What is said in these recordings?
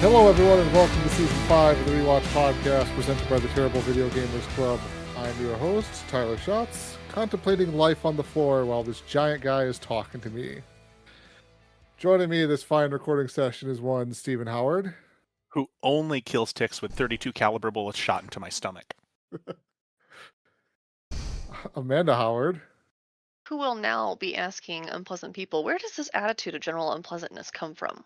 Hello, everyone, and welcome to Season 5 of the Rewatch podcast presented by the Terrible Video Gamers Club. I'm your host, Tyler Schatz, contemplating life on the floor while this giant guy is talking to me. Joining me in this fine recording session is one Stephen Howard. Who only kills ticks with .32 caliber bullets shot into my stomach. Amanda Howard. Who will now be asking unpleasant people, where does this attitude of general unpleasantness come from?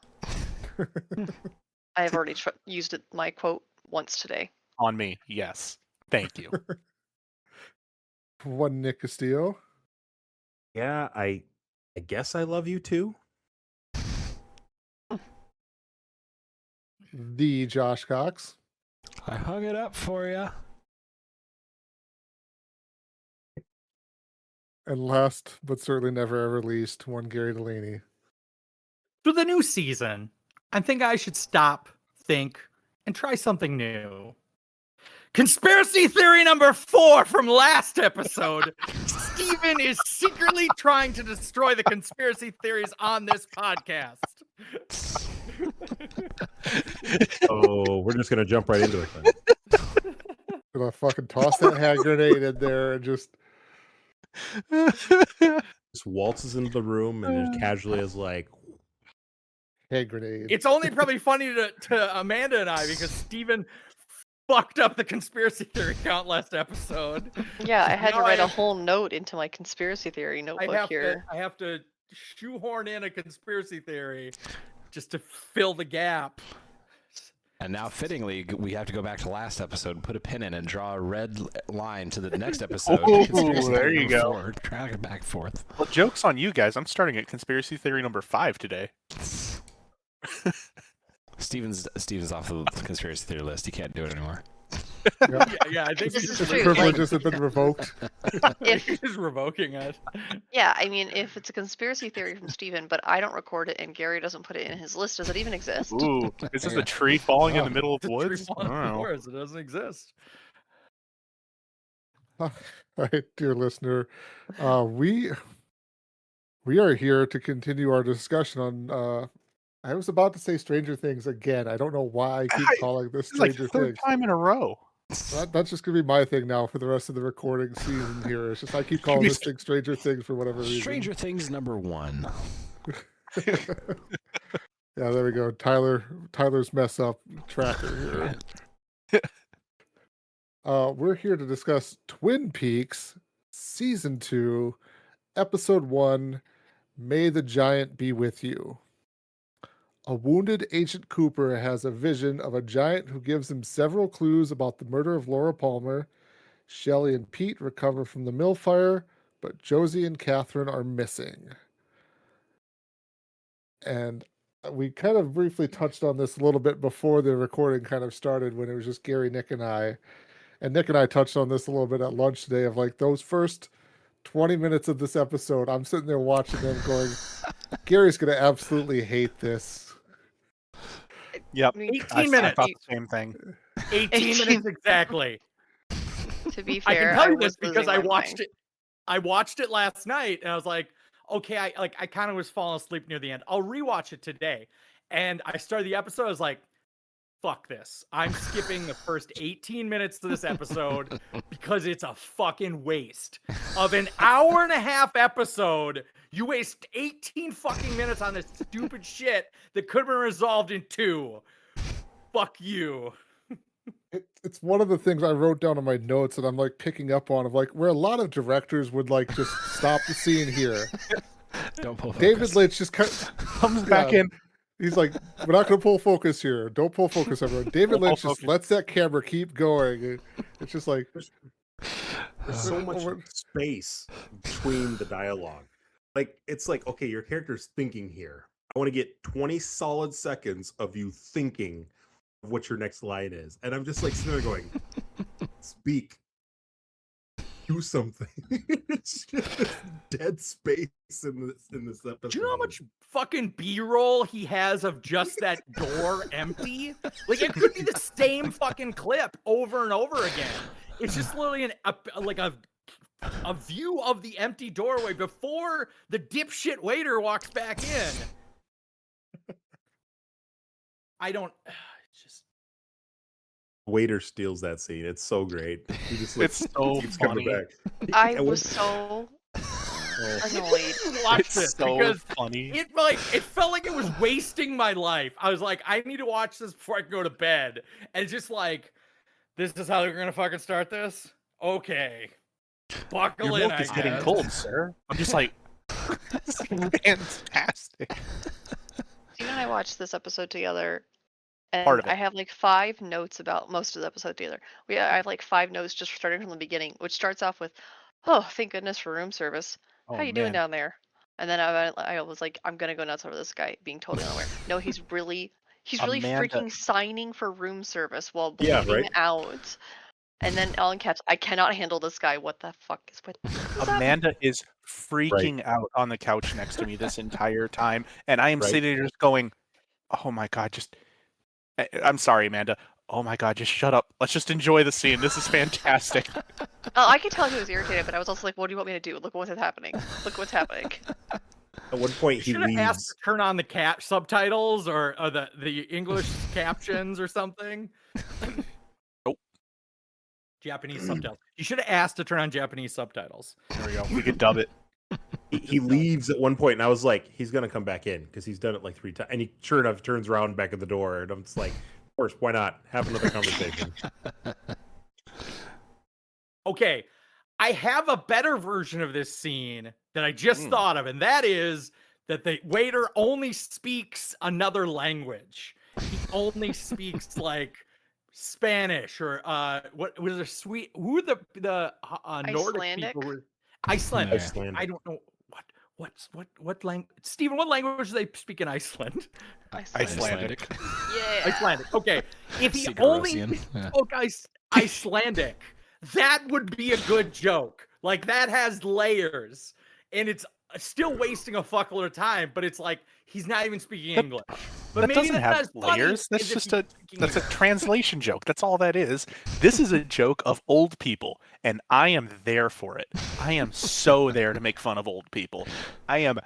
I have already used my quote once today. On me, yes. Thank you. One Nick Castillo. Yeah, I guess I love you too. The Josh Cox. I hung it up for you. And last, but certainly never ever least, one Gary Delaney. For the new season, I think I should stop, think, and try something new. Conspiracy theory number 4 from last episode. Steven is secretly trying to destroy the conspiracy theories on this podcast. Oh, we're just gonna jump right into it then. Gonna fucking toss that hand grenade in there and just waltzes into the room and just casually is like, hand grenade. It's only probably funny to Amanda and I because Steven fucked up the conspiracy theory count last episode. Yeah, I had to Now write a whole note into my conspiracy theory I notebook here. I have to shoehorn in a conspiracy theory just to fill the gap. And now, fittingly, we have to go back to last episode and put a pin in and draw a red line to the next episode. Ooh, Conspiracy there theory you number go. 4, drag it back and forth. Well, joke's on you guys. I'm starting at conspiracy theory number 5 today. Steven's off the conspiracy theory list. He can't do it anymore. Yeah, I think This he's is The true, privileges have been revoked. he's revoking it. Yeah, I mean, if it's a conspiracy theory from Steven, but I don't record it and Gary doesn't put it in his list, does it even exist? Ooh, is this a tree falling in the middle of The the tree woods? falling I on don't the know. forest, it doesn't exist. All right, dear listener, we are here to continue our discussion on. I was about to say Stranger Things again. I don't know why I keep calling this It's like Stranger the third Things. time in a row. That's just gonna be my thing now for the rest of the recording season here. It's just I keep calling this thing Stranger Things for whatever reason. Stranger Things number 1. Yeah, there we go. Tyler's mess up tracker here. We're here to discuss Twin Peaks Season 2, Episode 1, May the Giant Be With You. A wounded Agent Cooper has a vision of a giant who gives him several clues about the murder of Laura Palmer. Shelley and Pete recover from the mill fire, but Josie and Catherine are missing. And we kind of briefly touched on this a little bit before the recording kind of started when it was just Gary, Nick, and I. And Nick and I touched on this a little bit at lunch today of like those first 20 minutes of this episode. I'm sitting there watching them going, Gary's going to absolutely hate this. Yep. 18 I minutes. thought the same thing. 18 minutes exactly. To be I fair, can tell you was this because losing I my watched mind. it. I watched it last night and I was like, okay, I kind of was falling asleep near the end. I'll rewatch it today. And I started the episode, I was like, fuck this. I'm skipping the first 18 minutes of this episode because it's a fucking waste. Of an hour and a half episode, you waste 18 fucking minutes on this stupid shit that could have been resolved in 2. Fuck you. It's one of the things I wrote down in my notes that I'm like picking up on of like where a lot of directors would like just stop the scene here. Don't pull focus. David Lynch just Comes back in. He's like, we're not going to pull focus here. Don't pull focus, everyone. David Don't pull Lynch just focus. lets that camera keep going. It's just like there's so much space between the dialogue. Like, it's like, okay, your character's thinking here. I want to get 20 solid seconds of you thinking of what your next line is. And I'm just like sitting there going, speak. Do something. It's just dead space in this episode. Do you know how much fucking B-roll he has of just that door empty? Like, it could be the same fucking clip over and over again. It's just literally a view of the empty doorway before the dipshit waiter walks back in. I don't. It's just. Waiter steals that scene. It's so great. He just It's so keeps coming funny. back. I And was what- so oh, annoyed. Watch It's this so because funny. it felt like it was wasting my life. I was like, I need to watch this before I can go to bed. And it's just like, this is how they're gonna fucking start this? Okay. Buckle Your in, milk I is getting guess. cold, sir. I'm just like, this is fantastic. Steven and I watched this episode together, and Part of it. I have like 5 notes about most of the episode together. I have like 5 notes just starting from the beginning, which starts off with, "Oh, thank goodness for room service. How Oh, you doing man. down there?" And then I was like, I'm gonna go nuts over this guy being totally unaware. No, he's really Amanda- freaking signing for room service while Yeah, bleeding right? out. And then all in caps, I cannot handle this guy. What the fuck is what? What's up? Amanda is freaking out on the couch next to me this entire time, and I am Right. sitting there just going, "Oh my god, just." I'm sorry, Amanda. Oh my god, just shut up. Let's just enjoy the scene. This is fantastic. Oh, I could tell he was irritated, but I was also like, what do you want me to do? Look what's happening. Look what's happening. At one point, You he should have asked leaves. to turn on the cat subtitles or the English captions or something. Nope. Japanese subtitles. You should have asked to turn on Japanese subtitles. There we go. We could dub it. He leaves at one point, and I was like, he's gonna come back in because he's done it like 3 times. And he, sure enough, turns around back at the door, and I'm just like, of course, why not have another conversation? Okay, I have a better version of this scene that I just thought of, and that is that the waiter only speaks another language. He only speaks like Spanish or what was there sweet? Who are the Nordic Icelandic? people? Icelandic. Icelandic. I don't know what language. Steven, what language do they speak in Iceland? Icelandic. Yeah. Icelandic. Okay, if he Secret only Russian. Yeah. spoke Icelandic, that would be a good joke. Like that has layers, and it's still wasting a fuckload of time. But it's like he's not even speaking English. But That maybe doesn't that's have not as funny layers. as That's if just he's a speaking that's a English. translation joke. That's all that is. This is a joke of old people, and I am there for it. I am so there to make fun of old people. I am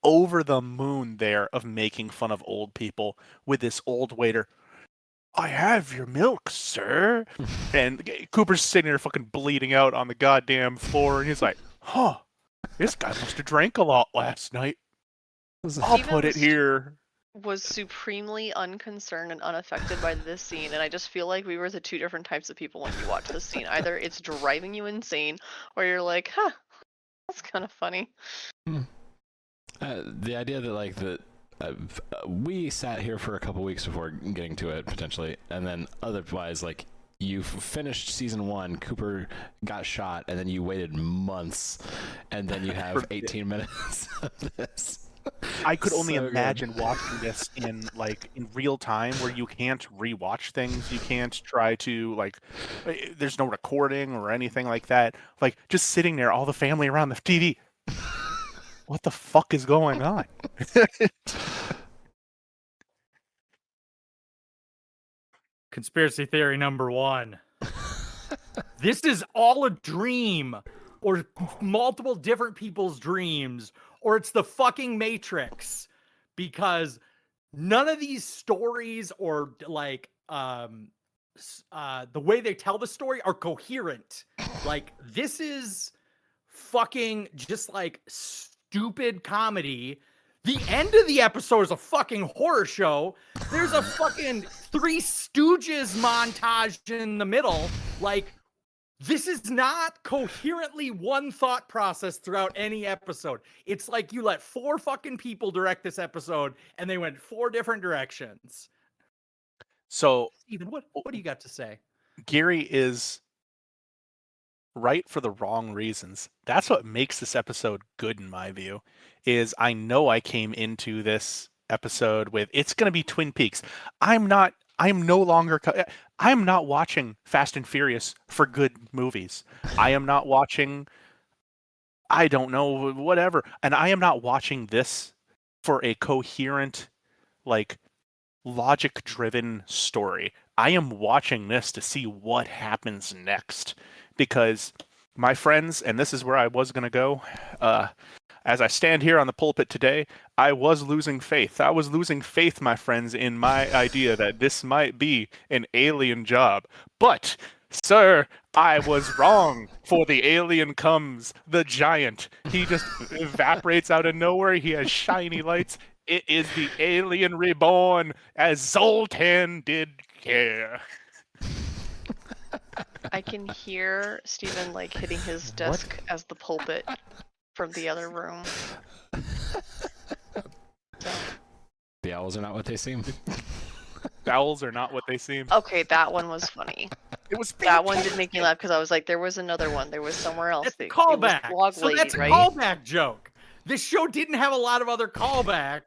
over the moon there of making fun of old people with this old waiter. I have your milk, sir. And Cooper's sitting there fucking bleeding out on the goddamn floor, and he's like, huh, this guy must have drank a lot last night. I'll Steven put it was- here. Was supremely unconcerned and unaffected by this scene, and I just feel like we were the 2 different types of people when you watch this scene. Either it's driving you insane, or you're like, huh, that's kind of funny. The idea that like we sat here for a couple weeks before getting to it potentially, and then otherwise like you finished season 1, Cooper got shot, and then you waited months, and then you have 18 minutes of this. I could only So good. imagine watching this in real time, where you can't rewatch things. You can't try to there's no recording or anything like that. Like just sitting there, all the family around the TV. What the fuck is going on? Conspiracy theory number 1. This is all a dream, or multiple different people's dreams, or it's the fucking Matrix, because none of these stories or like the way they tell the story are coherent. Like this is fucking just like stupid comedy. The end of the episode is a fucking horror show. There's a fucking Three Stooges montage in the middle. Like, this is not coherently one thought process throughout any episode. It's like you let 4 fucking people direct this episode, and they went 4 different directions. So Steven, what do you got to say? Gary is right for the wrong reasons. That's what makes this episode good in my view. Is I know I came into this episode with it's going to be Twin Peaks. I'm not watching Fast and Furious for good movies. I am not watching I don't know whatever, and I am not watching this for a coherent logic driven story. I am watching this to see what happens next, because my friends, and this is where I was going to go, As I stand here on the pulpit today, I was losing faith. I was losing faith, my friends, in my idea that this might be an alien job. But, sir, I was wrong. For the alien comes, the giant. He just evaporates out of nowhere. He has shiny lights. It is the alien reborn, as Zoltan did care. I can hear Steven like hitting his desk as the pulpit from the other room. So. The owls are not what they seem. Owls are not what they seem. Okay, that one was funny. It was that one did make me laugh because I was like, there was another one. There was somewhere else. It's a callback. So that's a right? callback joke. This show didn't have a lot of other callbacks.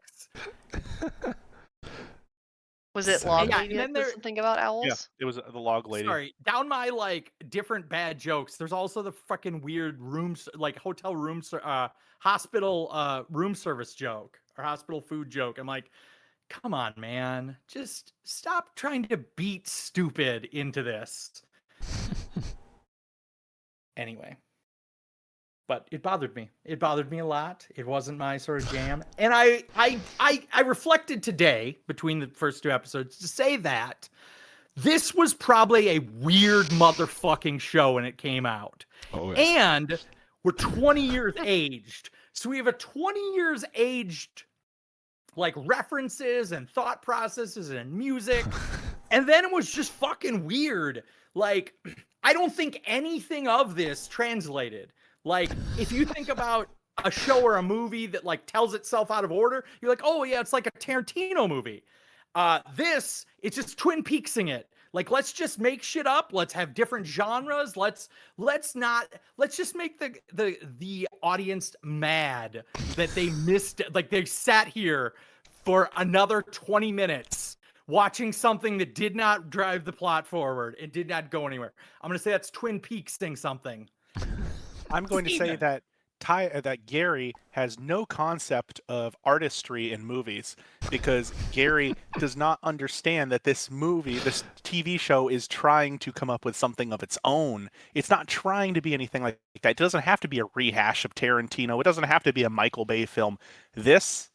Was it Log Lady? And then there's something about owls? Yeah, it was the Log Lady. Sorry, down my like different bad jokes. There's also the fucking weird rooms, like hotel rooms, hospital room service joke or hospital food joke. I'm like, come on, man, just stop trying to beat stupid into this. Anyway. But it bothered me. It bothered me a lot. It wasn't my sort of jam. And I reflected today between the first two episodes to say that this was probably a weird motherfucking show when it came out. Oh, yeah. And we're 20 years aged. So we have a 20 years aged like references and thought processes and music. And then it was just fucking weird. Like, I don't think anything of this translated. Like, if you think about a show or a movie that like tells itself out of order, you're like, oh yeah, it's like a Tarantino movie. It's just Twin Peaksing it. Like, let's just make shit up. Let's have different genres. Let's just make the audience mad that they missed it. Like, they sat here for another 20 minutes watching something that did not drive the plot forward. It did not go anywhere. I'm gonna say that's Twin Peaksing something. I'm going to say that that Gary has no concept of artistry in movies because Gary does not understand that this TV show is trying to come up with something of its own. It's not trying to be anything like that. It doesn't have to be a rehash of Tarantino. It doesn't have to be a Michael Bay film. This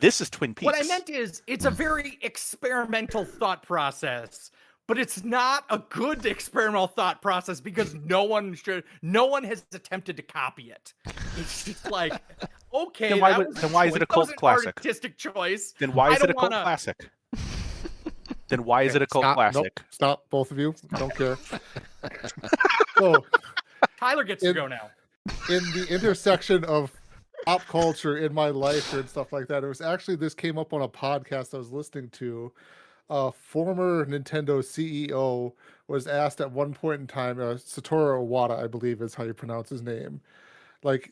is Twin Peaks. What I meant is it's a very experimental thought process. But it's not a good experimental thought process because no one has attempted to copy it. It's just like, okay, then why is it a cult classic? Artistic choice. Then why is it a cult classic? Then why is it a cult classic? Nope, stop, both of you. I don't care. So, Tyler gets to go now. In the intersection of pop culture in my life and stuff like that, this came up on a podcast I was listening to. A former Nintendo CEO was asked at one point in time, Satoru Iwata, I believe is how you pronounce his name. Like,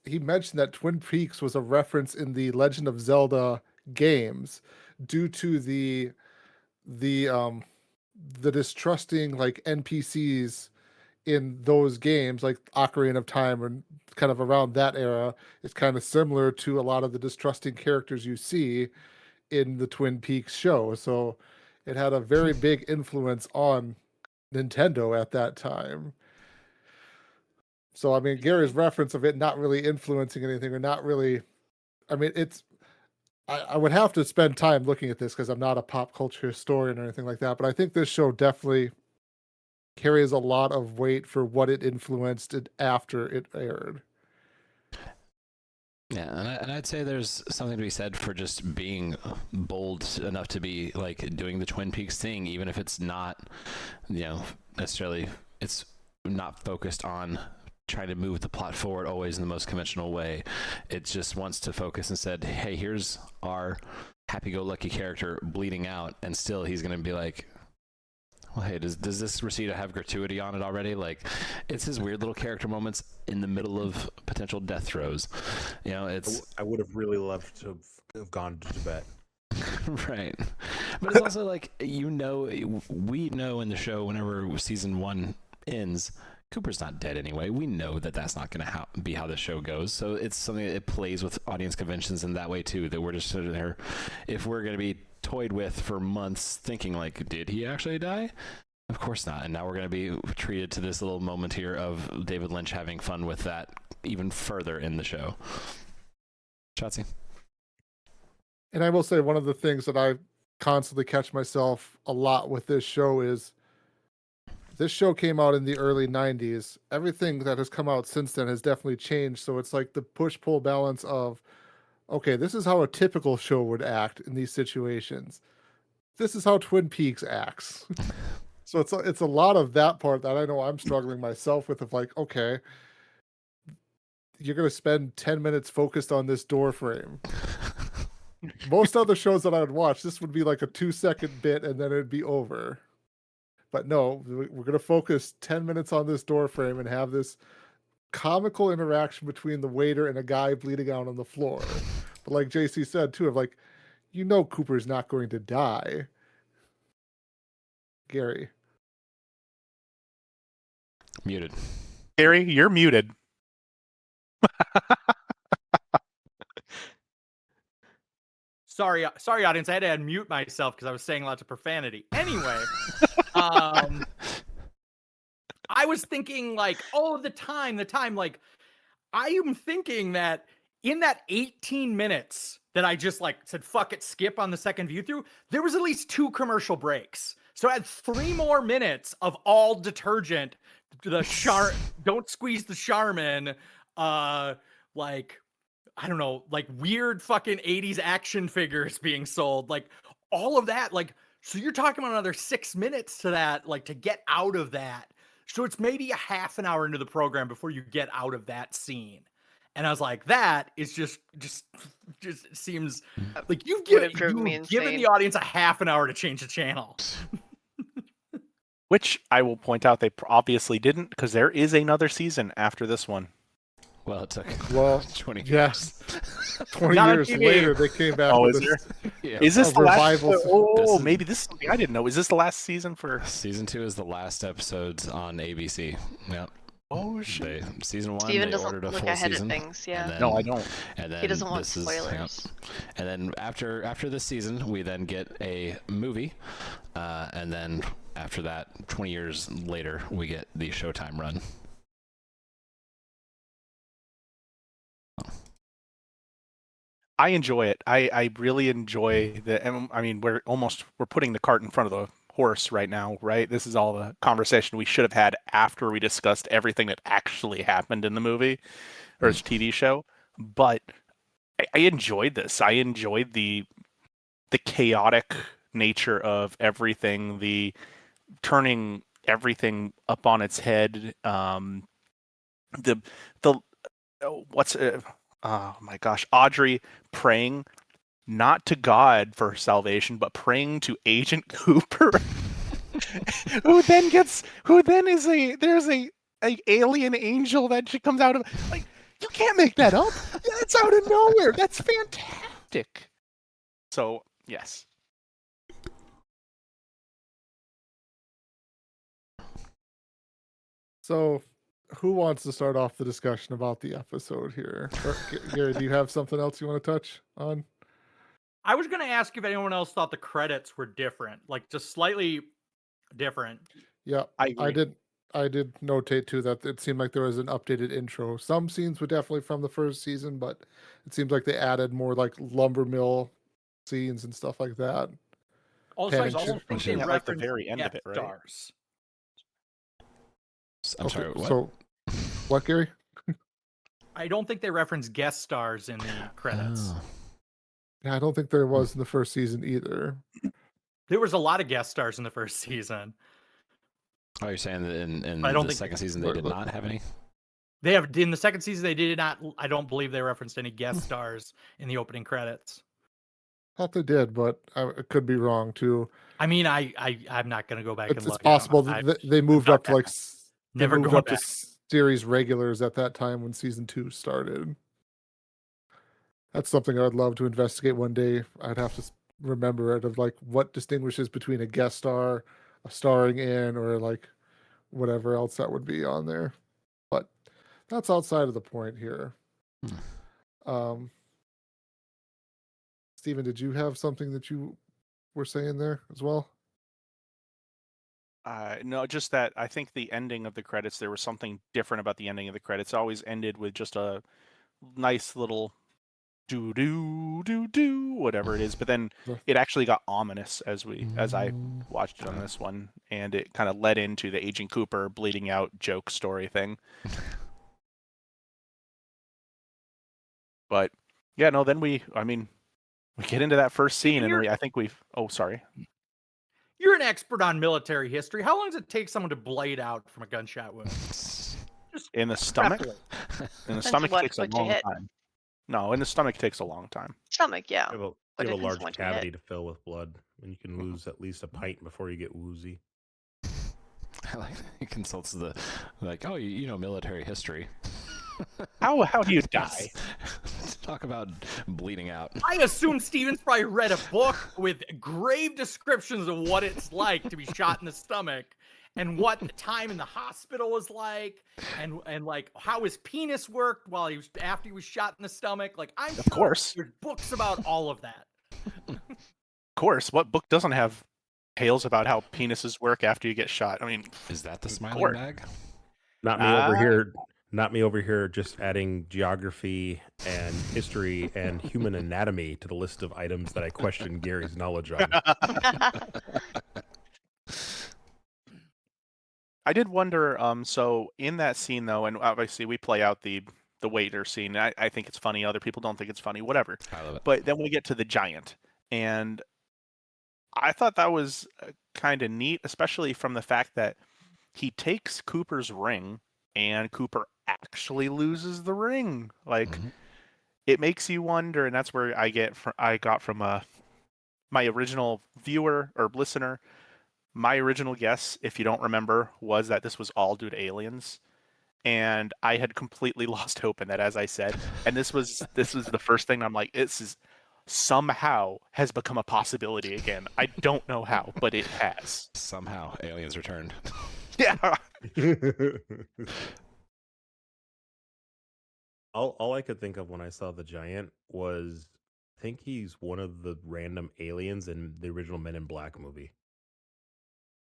he mentioned that Twin Peaks was a reference in the Legend of Zelda games due to the distrusting like NPCs in those games, like Ocarina of Time and kind of around that era. It's kind of similar to a lot of the distrusting characters you see in the Twin Peaks show. So it had a very big influence on Nintendo at that time. So, I mean, Gary's reference of it not really influencing anything or not really, I mean, I would have to spend time looking at this because I'm not a pop culture historian or anything like that, but I think this show definitely carries a lot of weight for what it influenced it after it aired. Yeah, and I'd say there's something to be said for just being bold enough to be like doing the Twin Peaks thing, even if it's not, necessarily, it's not focused on trying to move the plot forward always in the most conventional way. It just wants to focus and said, hey, here's our happy-go-lucky character bleeding out, and still he's going to be like, well, hey, does this Reseda have gratuity on it already? Like, it's his weird little character moments in the middle of potential death throes. I would have really loved to have gone to Tibet. Right. But it's also like, we know in the show, whenever season 1 ends, Cooper's not dead anyway. We know that that's not going to be how the show goes. So it's something that it plays with audience conventions in that way too, that we're just sitting there, if we're going to be toyed with for months thinking like, did he actually die? Of course not. And now we're going to be treated to this little moment here of David Lynch having fun with that even further in the show. Shotzi? And I will say one of the things that I constantly catch myself a lot with this show is this show came out in the early 90s. Everything that has come out since then has definitely changed. So it's like the push-pull balance of, okay, this is how a typical show would act in these situations. This is how Twin Peaks acts. So it's a lot of that part that I know I'm struggling myself with, of like, okay, you're going to spend 10 minutes focused on this door frame. Most other shows that I would watch, this would be like a 2-second bit and then it'd be over. But no, we're going to focus 10 minutes on this door frame and have this comical interaction between the waiter and a guy bleeding out on the floor. But like JC said too, of like, Cooper's not going to die. Gary. Muted. Gary, you're muted. Sorry, audience. I had to unmute myself because I was saying lots of profanity. Anyway, I was thinking like, the time. Like, I am thinking that in that 18 minutes that I just like said, fuck it, skip on the second view through, there was at least 2 commercial breaks. So I had 3 more minutes of all detergent, don't squeeze the Charmin, like, I don't know, like weird fucking 80s action figures being sold, like all of that. Like, so you're talking about another 6 minutes to that, like to get out of that. So it's maybe a half an hour into the program before you get out of that scene. And I was like, that is just seems like you've given the audience a half an hour to change the channel. Which I will point out they obviously didn't, because there is another season after this one. Well, it took 20 years. 20 years later, they came back with this. Yeah. Is this the revival? Maybe this is something I didn't know. Is this the last season for... Season 2 is the last episodes on ABC. Yep. Oh, shit. Season 1, Steven they ordered a doesn't look full ahead season. At things, yeah. No, I don't. And then he doesn't want spoilers. And then after this season, we then get a movie. And then after that, 20 years later, we get the Showtime run. I enjoy it. I really enjoy I mean, we're putting the cart in front of the horse right now, right? This is all the conversation we should have had after we discussed everything that actually happened in the movie or its TV show. But I enjoyed this. I enjoyed the chaotic nature of everything, the turning everything up on its head. Oh my gosh, Audrey praying not to God for salvation, but praying to Agent Cooper, there's a alien angel that she comes out of. Like, you can't make that up. That's out of nowhere. That's fantastic. So yes. So, who wants to start off the discussion about the episode here? Gary, do you have something else you want to touch on? I was going to ask if anyone else thought the credits were different, like just slightly different. Yeah, I did notate too that it seemed like there was an updated intro. Some scenes were definitely from the first season, but it seems like they added more like lumber mill scenes and stuff like that. Also, I also think they referenced the very end of it, right? Stars. I'm sorry, what? So, what, Gary? I don't think they reference guest stars in the credits. Oh. Yeah, I don't think there was in the first season either. There was a lot of guest stars in the first season. Oh, you're saying that in the second season they did not have any? They have in the second season they did not. I don't believe they referenced any guest stars in the opening credits. I thought they did, but I could be wrong too. I mean, I'm not going to go back and look. It's possible that they moved up to like never moved up to series regulars at that time when season 2 started. That's something I'd love to investigate one day. I'd have to remember it, of like what distinguishes between a guest star, a starring in, or like whatever else that would be on there. But that's outside of the point here. Steven, did you have something that you were saying there as well? No, just that I think the ending of the credits, there was something different about the ending of the credits. It always ended with just a nice little do do do do whatever it is, but then it actually got ominous as I watched it on this one, and it kind of led into the Agent Cooper bleeding out joke story thing. But yeah, no, then we get into that first scene, and I think we've. Oh, sorry. You're an expert on military history. How long does it take someone to blade out from a gunshot wound? In the stomach? Roughly. In the Depends stomach what- takes a what you long hit. time. No, in the stomach it takes a long time. Stomach, yeah. You But have it a depends large on what you hit. cavity to fill with blood, and you can lose at least a pint before you get woozy. I like he consults the oh you know military history. How do you die? Talk about bleeding out. I assume Steven's probably read a book with grave descriptions of what it's like to be shot in the stomach and what the time in the hospital was like and like how his penis worked while after he was shot in the stomach. Like I'm sure Of course. there's books about all of that. Of course. What book doesn't have tales about how penises work after you get shot? I mean, Is that the of smiling course. bag? Not me over here. Not me over here. Just adding geography and history and human anatomy to the list of items that I question Gary's knowledge on. I did wonder, so in that scene though, and obviously we play out the waiter scene. I think it's funny. Other people don't think it's funny. Whatever. I love it. But then we get to the giant, and I thought that was kind of neat, especially from the fact that he takes Cooper's ring, and Cooper actually loses the ring. Like, it makes you wonder, and that's where I got from my original viewer or listener. My original guess, if you don't remember, was that this was all due to aliens. And I had completely lost hope in that, as I said. And this was the first thing I'm like, this is somehow has become a possibility again. I don't know how, but it has. Somehow aliens returned. Yeah. All I could think of when I saw the giant was, I think he's one of the random aliens in the original Men in Black movie.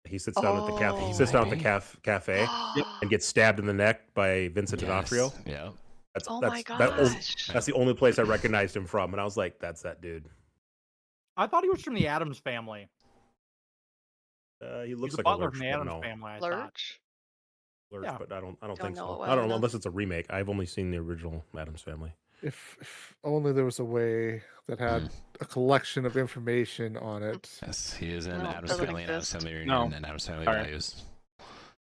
He sits down at the cafe. He sits down at the cafe and gets stabbed in the neck by Vincent D'Onofrio. Yeah. My gosh. That's the only place I recognized him from, and I was like, "That's that dude." I thought he was from the Addams Family. He looks He's like a butler a from lurch, the but Addams no. Family. I thought. Lurch? Lurch, Yeah. but I don't Don't think know so. it well I don't know enough. unless it's a remake. I've only seen the original Addams Family. If only there was a way that had a collection of information on it. Yes, he is in No, Addams doesn't Family and Addams exist. Family Reunion No. and Addams Family Sorry. Values.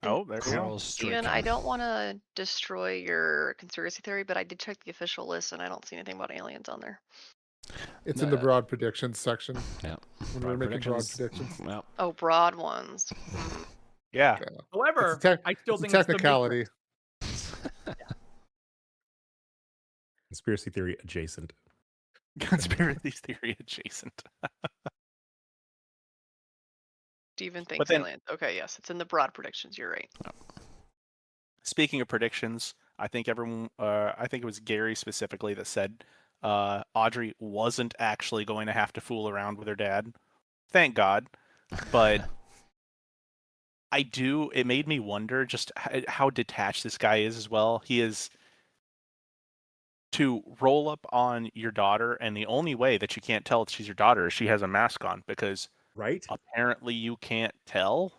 Oh, there you go. Carl Steven, I don't want to destroy your conspiracy theory, but I did check the official list and I don't see anything about aliens on there. It's in the broad predictions section. Yeah. When we're making broad predictions. Well, Oh, broad ones. Yeah. However, I still It's a think it's the technicality. Conspiracy theory adjacent. Conspiracy theory adjacent. Steven thinks then- aliens. Okay, yes, it's in the broad predictions. You're right. Speaking of predictions, I think everyone, I think it was Gary specifically that said Audrey wasn't actually going to have to fool around with her dad. Thank God. But it made me wonder just how detached this guy is as well. He is to roll up on your daughter, and the only way that you can't tell she's your daughter is she has a mask on, because Right? apparently you can't tell.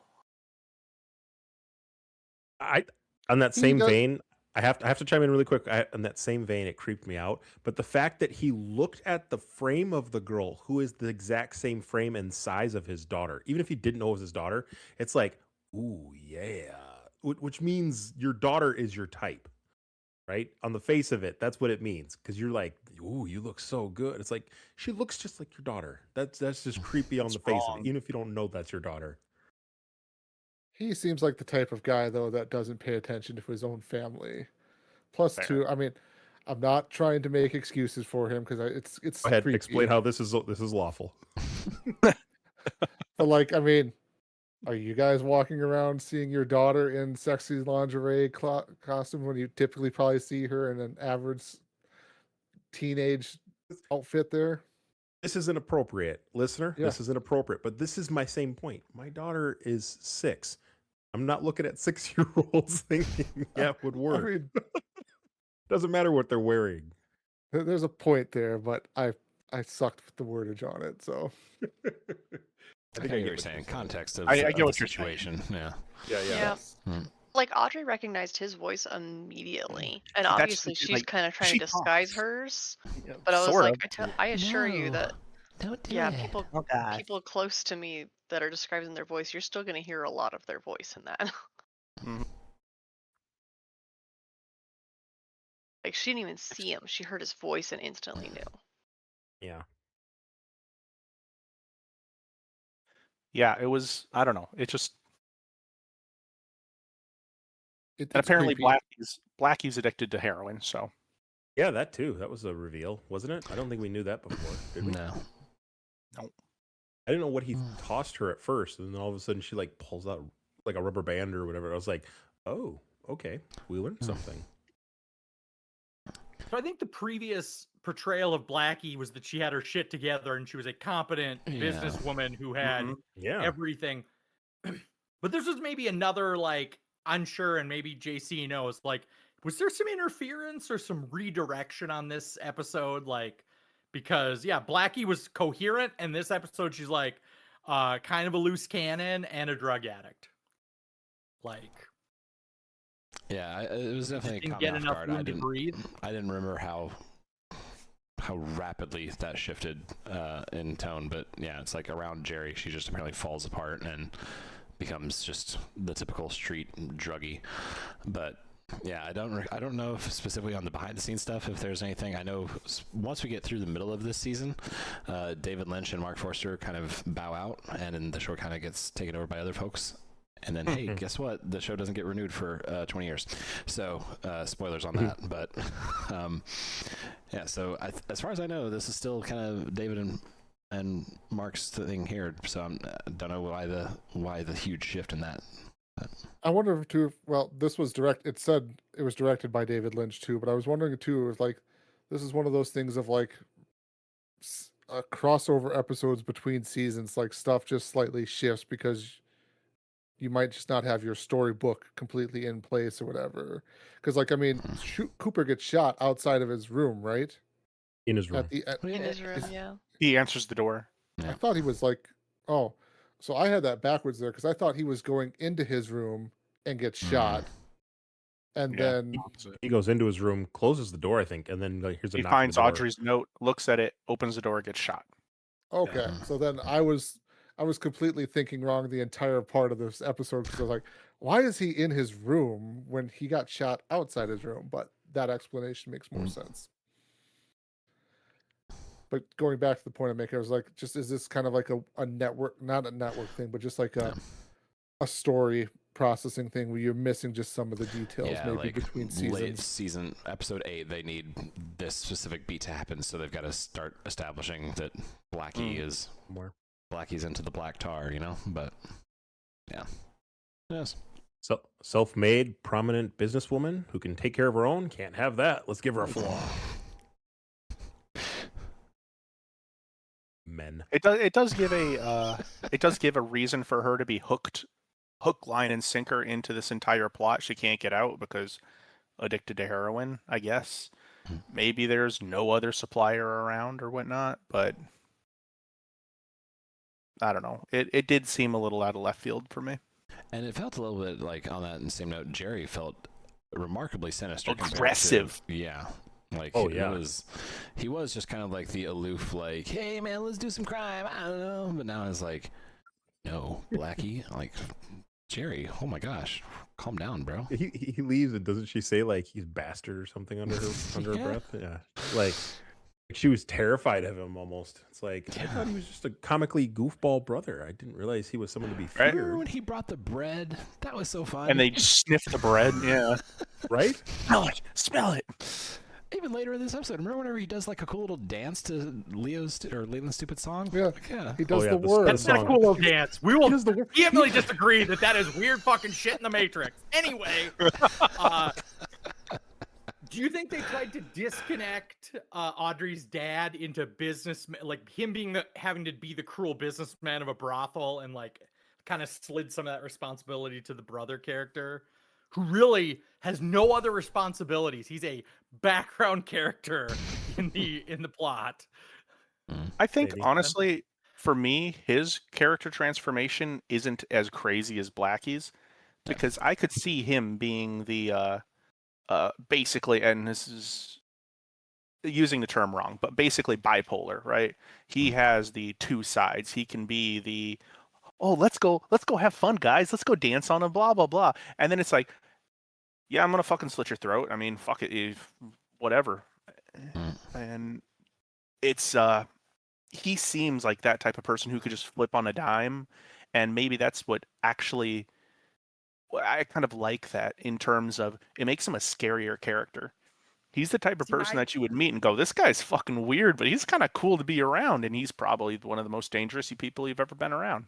On that same does- vein, I have to chime in really quick. On that same vein, it creeped me out. But the fact that he looked at the frame of the girl, who is the exact same frame and size of his daughter, even if he didn't know it was his daughter, it's like, ooh, yeah. Which means your daughter is your type, right? On the face of it, that's what it means. Because you're like, ooh, you look so good. It's like, she looks just like your daughter. That's just creepy on the face of it, even if you don't know that's your daughter. He seems like the type of guy, though, that doesn't pay attention to his own family. Plus, Fair. too, I mean, I'm not trying to make excuses for him because it's Go ahead, creepy. explain how this is lawful. But like, I mean, are you guys walking around seeing your daughter in sexy lingerie costume when you typically probably see her in an average teenage outfit there? This is inappropriate, listener. Yeah. This is inappropriate. But this is my same point. My daughter is 6. I'm not looking at 6-year-olds thinking that would I work. mean, Doesn't matter what they're wearing. there's a point there, but I sucked with the wordage on it. So I think I get what you're saying. Context of, I of get the what you're saying. situation. Yeah. Yeah. Hmm. Like Audrey recognized his voice immediately, and That's obviously the thing, she's like, kind of trying she to disguise talks. hers. Yeah, But I was sort like, of. I assure you that Don't do yeah, it. people close to me that are describing their voice, you're still gonna hear a lot of their voice in that. Mhm. Like she didn't even see him; she heard his voice and instantly knew. Yeah. Yeah, it was. I don't know. It just. it's And apparently, creepy. Blackie's addicted to heroin. So. Yeah, that too. That was a reveal, wasn't it? I don't think we knew that before, did we? No. I didn't know what he tossed her at first, and then all of a sudden she like pulls out like a rubber band or whatever. I was like, oh, okay, we learned something. So I think the previous portrayal of Blackie was that she had her shit together and she was a competent businesswoman who had Yeah. everything. But this was maybe another, like, unsure, and maybe JC knows, like, was there some interference or some redirection on this episode? Like, because yeah, Blackie was coherent, and this episode she's like kind of a loose cannon and a drug addict. Like, Yeah, it was definitely didn't caught get me off enough guard. room to breathe. I didn't remember how rapidly that shifted in tone, but yeah, it's like around Jerry, she just apparently falls apart and becomes just the typical street druggie. But yeah, I don't know if specifically on the behind the scenes stuff if there's anything. I know once we get through the middle of this season, David Lynch and Mark Forster kind of bow out, and then the show kind of gets taken over by other folks. And then, hey, guess what? The show doesn't get renewed for 20 years. So, spoilers on that. But, yeah, so as far as I know, this is still kind of David and Mark's thing here. So I don't know why the huge shift in that. I wonder if too. Well, this was it said it was directed by David Lynch too, but I was wondering too. It was like this is one of those things of like crossover episodes between seasons. Like stuff just slightly shifts because you might just not have your storybook completely in place or whatever. Because like I mean, Cooper gets shot outside of his room, right? In his room. In his room, yeah. He answers the door. I thought he was like, oh, so I had that backwards there because I thought he was going into his room and gets shot, and then he goes into his room, closes the door, I think, and then like, here's a He knock on finds the door. Audrey's note, looks at it, opens the door, gets shot. okay, so then I was completely thinking wrong the entire part of this episode because I was like, why is he in his room when he got shot outside his room? But that explanation makes more sense. But going back to the point I'm making, I was like, just is this kind of like a network, not a network thing, but just like a story processing thing where you're missing just some of the details maybe like between seasons. Late season episode 8, they need this specific beat to happen, so they've got to start establishing that Blackie's into the black tar, you know. But yeah, yes. So self-made, prominent businesswoman who can take care of her own. Can't have that. Let's give her a flaw. Men. It does give a reason for her to be hook, line, and sinker into this entire plot. She can't get out because addicted to heroin, I guess. Maybe there's no other supplier around or whatnot, but I don't know. It did seem a little out of left field for me. And it felt a little bit like, on that same note, Jerry felt remarkably sinister. Aggressive. Yeah. Like, he was just kind of like the aloof, like, hey, man, let's do some crime. I don't know. But now it's like, no, Blackie, like, Jerry, oh my gosh, calm down, bro. He leaves, and doesn't she say, like, he's bastard or something under her breath? Yeah. Like, she was terrified of him almost. It's like, I thought he was just a comically goofball brother. I didn't realize he was someone to be feared. Remember when he brought the bread? That was so fun. And they sniff the bread. Yeah. Right? Smell it. Even later in this episode, remember whenever he does like a cool little dance to Leland's stupid song? Yeah, yeah. He does the word. That's not a cool little dance. We will vehemently disagree that is weird fucking shit in the Matrix. Anyway, Do you think they tried to disconnect Audrey's dad into businessman, like him having to be the cruel businessman of a brothel, and like kind of slid some of that responsibility to the brother character, who really has no other responsibilities? He's a background character in the plot. I think Maybe. honestly, for me, his character transformation isn't as crazy as Blackie's, because I could see him being the basically, and this is using the term wrong, but basically bipolar, right? He has the two sides. He can be the, oh, let's go have fun, guys. Let's go dance on a blah blah blah. And then it's like, yeah, I'm gonna fucking slit your throat. I mean, fuck it, whatever. And it's he seems like that type of person who could just flip on a dime, and maybe that's what actually I kind of like that, in terms of it makes him a scarier character. He's the type of See, person that you would meet and go, this guy's fucking weird, but he's kind of cool to be around, and he's probably one of the most dangerous people you've ever been around.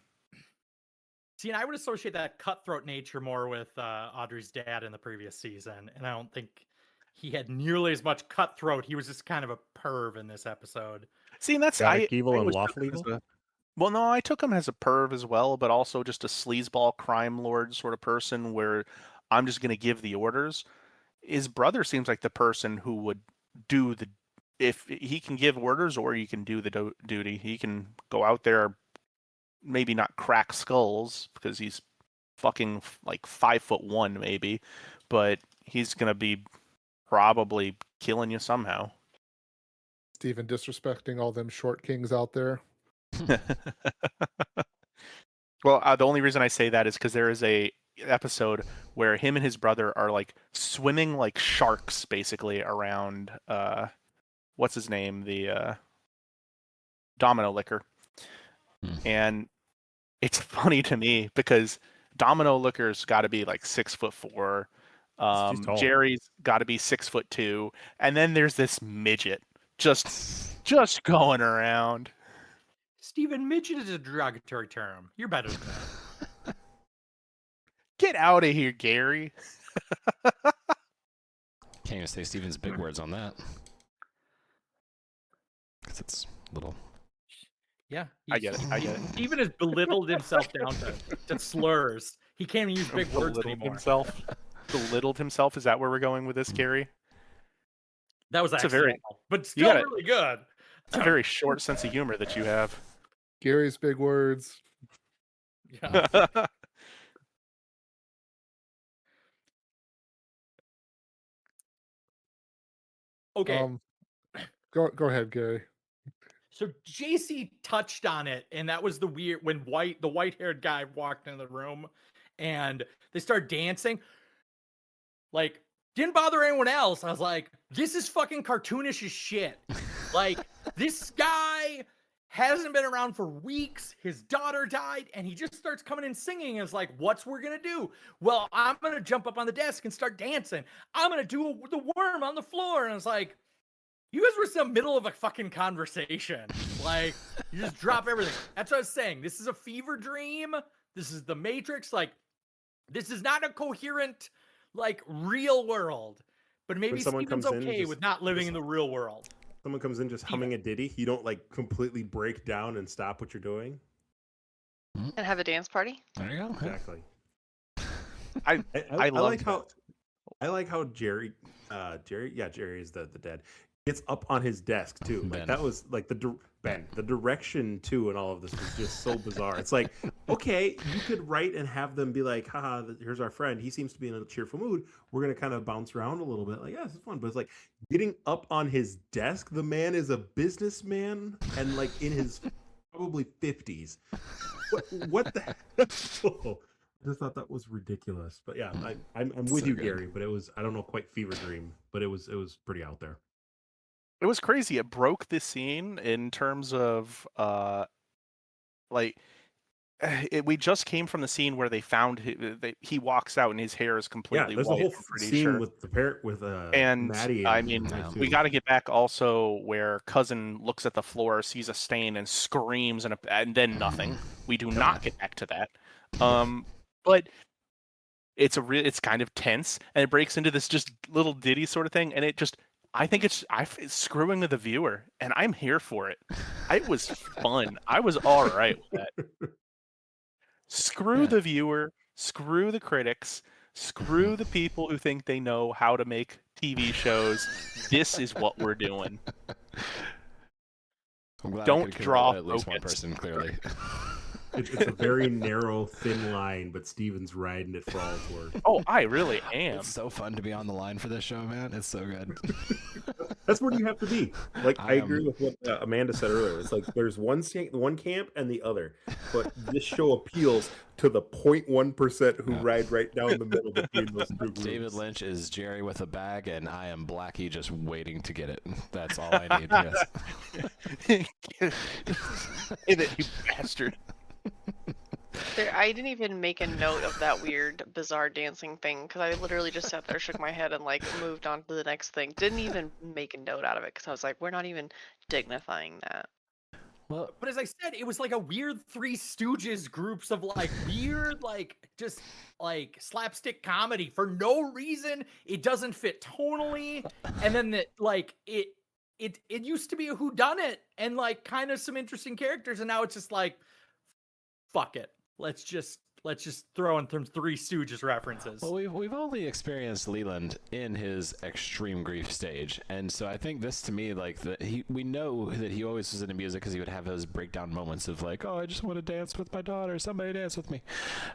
See, and I would associate that cutthroat nature more with Audrey's dad in the previous season, and I don't think he had nearly as much cutthroat. He was just kind of a perv in this episode. See, and that's Chaotic evil I and always lawful took him evil? well, no, I took him as a perv as well, but also just a sleazeball crime lord sort of person where I'm just going to give the orders. His brother seems like the person who would do the, if he can give orders or you can do the duty. He can go out there, maybe not crack skulls because he's fucking like 5'1" maybe, but he's going to be probably killing you somehow. Steven disrespecting all them short kings out there. Well, the only reason I say that is because there is a episode where him and his brother are like swimming like sharks, basically around what's his name, the Domino Liquor, and it's funny to me because Domino Liquor's got to be like 6'4". Jerry's got to be 6'2", and then there's this midget just going around. Steven, midget is a derogatory term. You're better than that. Get out of here, Gary. Can't even say Steven's big words on that. Because it's little. Yeah. I get it. Steven has belittled himself down to slurs. He can't even use big words anymore. Belittled himself? Is that where we're going with this, Gary? That was accidental, but still really good. It's a very short sense of humor that you have. Gary's big words. Yeah. Okay. Go ahead, Gary. So JC touched on it, and that was the weird when the white-haired guy walked into the room and they started dancing. Like, didn't bother anyone else. I was like, this is fucking cartoonish as shit. Like, this guy hasn't been around for weeks. His daughter died, and he just starts coming in singing. And it's like, what's we're gonna do? Well, I'm gonna jump up on the desk and start dancing. I'm gonna do the worm on the floor. And it's like, you guys were in the middle of a fucking conversation. Like, you just drop everything. That's what I was saying. This is a fever dream. This is the Matrix. Like, this is not a coherent, like, real world. But maybe Steven's okay with not living in the real world. Someone comes in just humming a ditty, you don't like completely break down and stop what you're doing and have a dance party. There you go. Exactly. I like how Jerry is the dad, gets up on his desk too. Like that was like the direction too, and all of this was just so bizarre. It's like, okay, you could write and have them be like, haha, here's our friend. He seems to be in a cheerful mood. We're gonna kind of bounce around a little bit. Like, yeah, this is fun. But it's like getting up on his desk. The man is a businessman and like in his probably 50s. What the heck? I just thought that was ridiculous. But yeah, I'm with you, Gary. But it was, I don't know, quite fever dream. But it was pretty out there. It was crazy. It broke the scene in terms of we just came from the scene where they found he walks out and his hair is completely there's white. A whole scene with the parrot with and Maddie. I mean, we got to get back also where cousin looks at the floor, sees a stain, and screams, and then nothing. We do not get back to that. But it's kind of tense, and it breaks into this just little ditty sort of thing, and I think it's screwing with the viewer, and I'm here for it. It was fun. I was all right with that. Screw the viewer, screw the critics, screw the people who think they know how to make TV shows. This is what we're doing. I'm glad Don't draw at least one focus. person, clearly. It's a very narrow, thin line, but Steven's riding it for all it's worth. Oh, I really am. It's so fun to be on the line for this show, man. It's so good. That's where you have to be. Like I am- agree with what Amanda said earlier. It's like there's one camp and the other, but this show appeals to the 0.1% who ride right down the middle between those two groups. David Lynch is Jerry with a bag, and I am Blackie just waiting to get it. That's all I need. Yes. Hey, that you bastard. I didn't even make a note of that weird, bizarre dancing thing because I literally just sat there, shook my head, and like moved on to the next thing. Didn't even make a note out of it because I was like, we're not even dignifying that. Well, But as I said, it was like a weird Three Stooges groups of like weird, like just like slapstick comedy for no reason. It doesn't fit tonally, and then that like it used to be a whodunit and like kind of some interesting characters, and now it's just like, fuck it. Let's just throw in some Three Stooges references. well, we've only experienced Leland in his extreme grief stage, and so I think this, to me, like we know that he always was into music because he would have those breakdown moments of like, oh, I just want to dance with my daughter, somebody dance with me.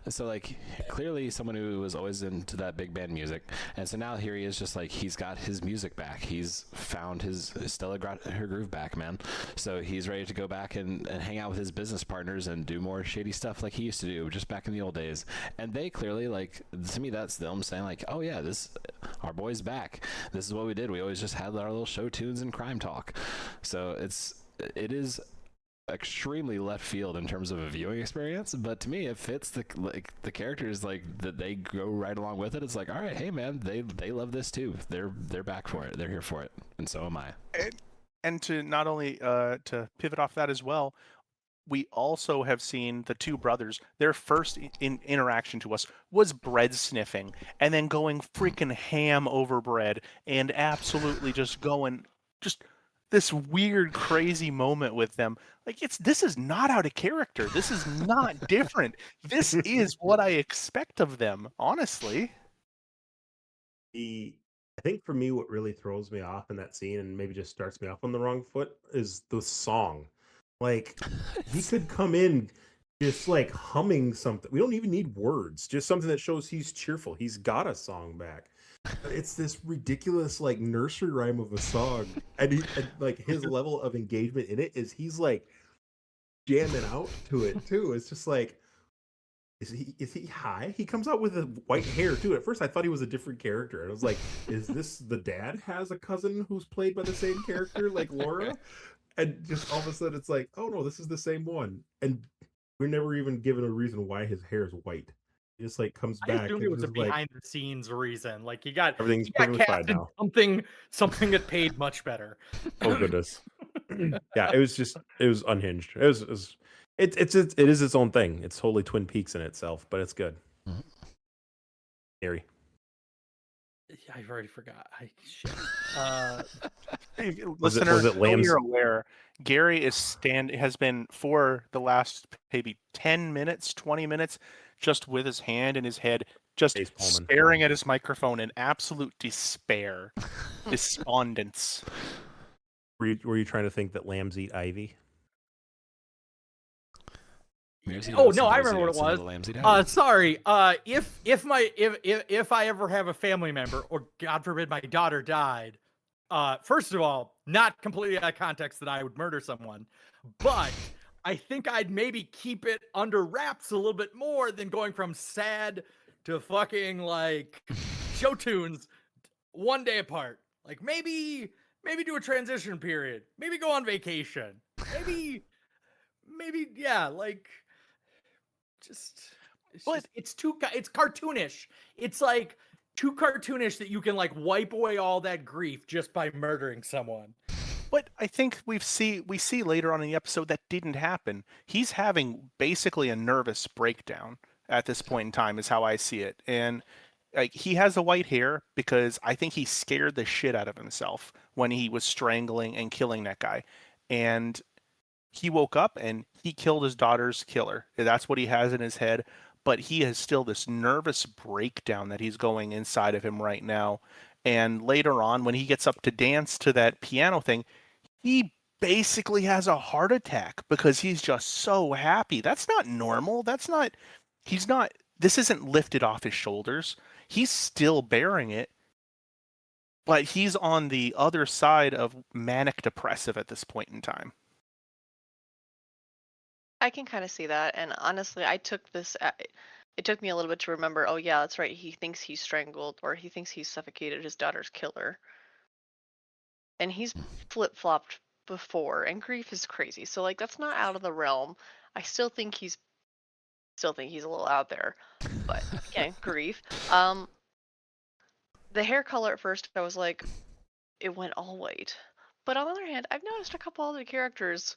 And so like clearly someone who was always into that big band music, and so now here he is, just like he's got his music back. He's found his Stella got her groove back, man. So he's ready to go back and hang out with his business partners and do more shady stuff like he used to do just back in the old days. And they clearly, like, to me, that's them saying like, oh yeah, our boy's back. This is what we did. We always just had our little show tunes and crime talk. So it is extremely left field in terms of a viewing experience, but to me it fits the characters, like that they go right along with it. It's like, all right, hey man, they love this too. They're back for it. They're here for it, and so am I. And to not only to pivot off that as well, we also have seen the two brothers. Their first interaction to us was bread sniffing, and then going freaking ham over bread, and absolutely just this weird, crazy moment with them. Like this is not out of character. This is not different. This is what I expect of them, honestly. I think for me, what really throws me off in that scene and maybe just starts me off on the wrong foot is the song. Like, he could come in just like humming something. We don't even need words, just something that shows he's cheerful. He's got a song back. But it's this ridiculous like nursery rhyme of a song, and like his level of engagement in it is he's like jamming out to it too. It's just like, is he high? He comes out with a white hair too. At first I thought he was a different character, and I was like, is this the dad has a cousin who's played by the same character like Laura? And just all of a sudden it's like, oh no, this is the same one. And we're never even given a reason why his hair is white. He just like comes I back. assumed and it was a just, like, behind the scenes reason. Like everything's he got perfectly cast fine in now. something that paid much better. Oh goodness. Yeah, it was unhinged. It is its own thing. It's totally Twin Peaks in itself, but it's good. Mhm. Scary. I already forgot. Shit. Listener, was it so Lamb's? you're aware, Gary has been for the last maybe 10 minutes, 20 minutes, just with his hand in his head, just Face palming. staring at his microphone in absolute despair, despondence. Were you trying to think that lambs eat ivy? Oh no, I remember what it was. Sorry. If I ever have a family member, or God forbid my daughter died, first of all, not completely out of context that I would murder someone, but I think I'd maybe keep it under wraps a little bit more than going from sad to fucking like show tunes one day apart. Like maybe do a transition period. Maybe go on vacation. Maybe yeah, like it's cartoonish. It's like too cartoonish that you can like wipe away all that grief just by murdering someone. But I think we see later on in the episode that didn't happen. He's having basically a nervous breakdown. at this point in time, is how I see it. And like he has the white hair because I think he scared the shit out of himself when he was strangling and killing that guy. And he woke up and he killed his daughter's killer. That's what he has in his head. But he has still this nervous breakdown that he's going inside of him right now. And later on, when he gets up to dance to that piano thing, he basically has a heart attack because he's just so happy. That's not normal. He's not, this isn't lifted off his shoulders. He's still bearing it, but he's on the other side of manic depressive at this point in time. I can kind of see that, and honestly, I took this. It took me a little bit to remember. Oh yeah, that's right. He thinks he strangled, or he thinks he suffocated his daughter's killer, and he's flip flopped before. And grief is crazy, so like that's not out of the realm. I still think he's a little out there, but again, grief. The hair color at first, I was like, it went all white. But on the other hand, I've noticed a couple other characters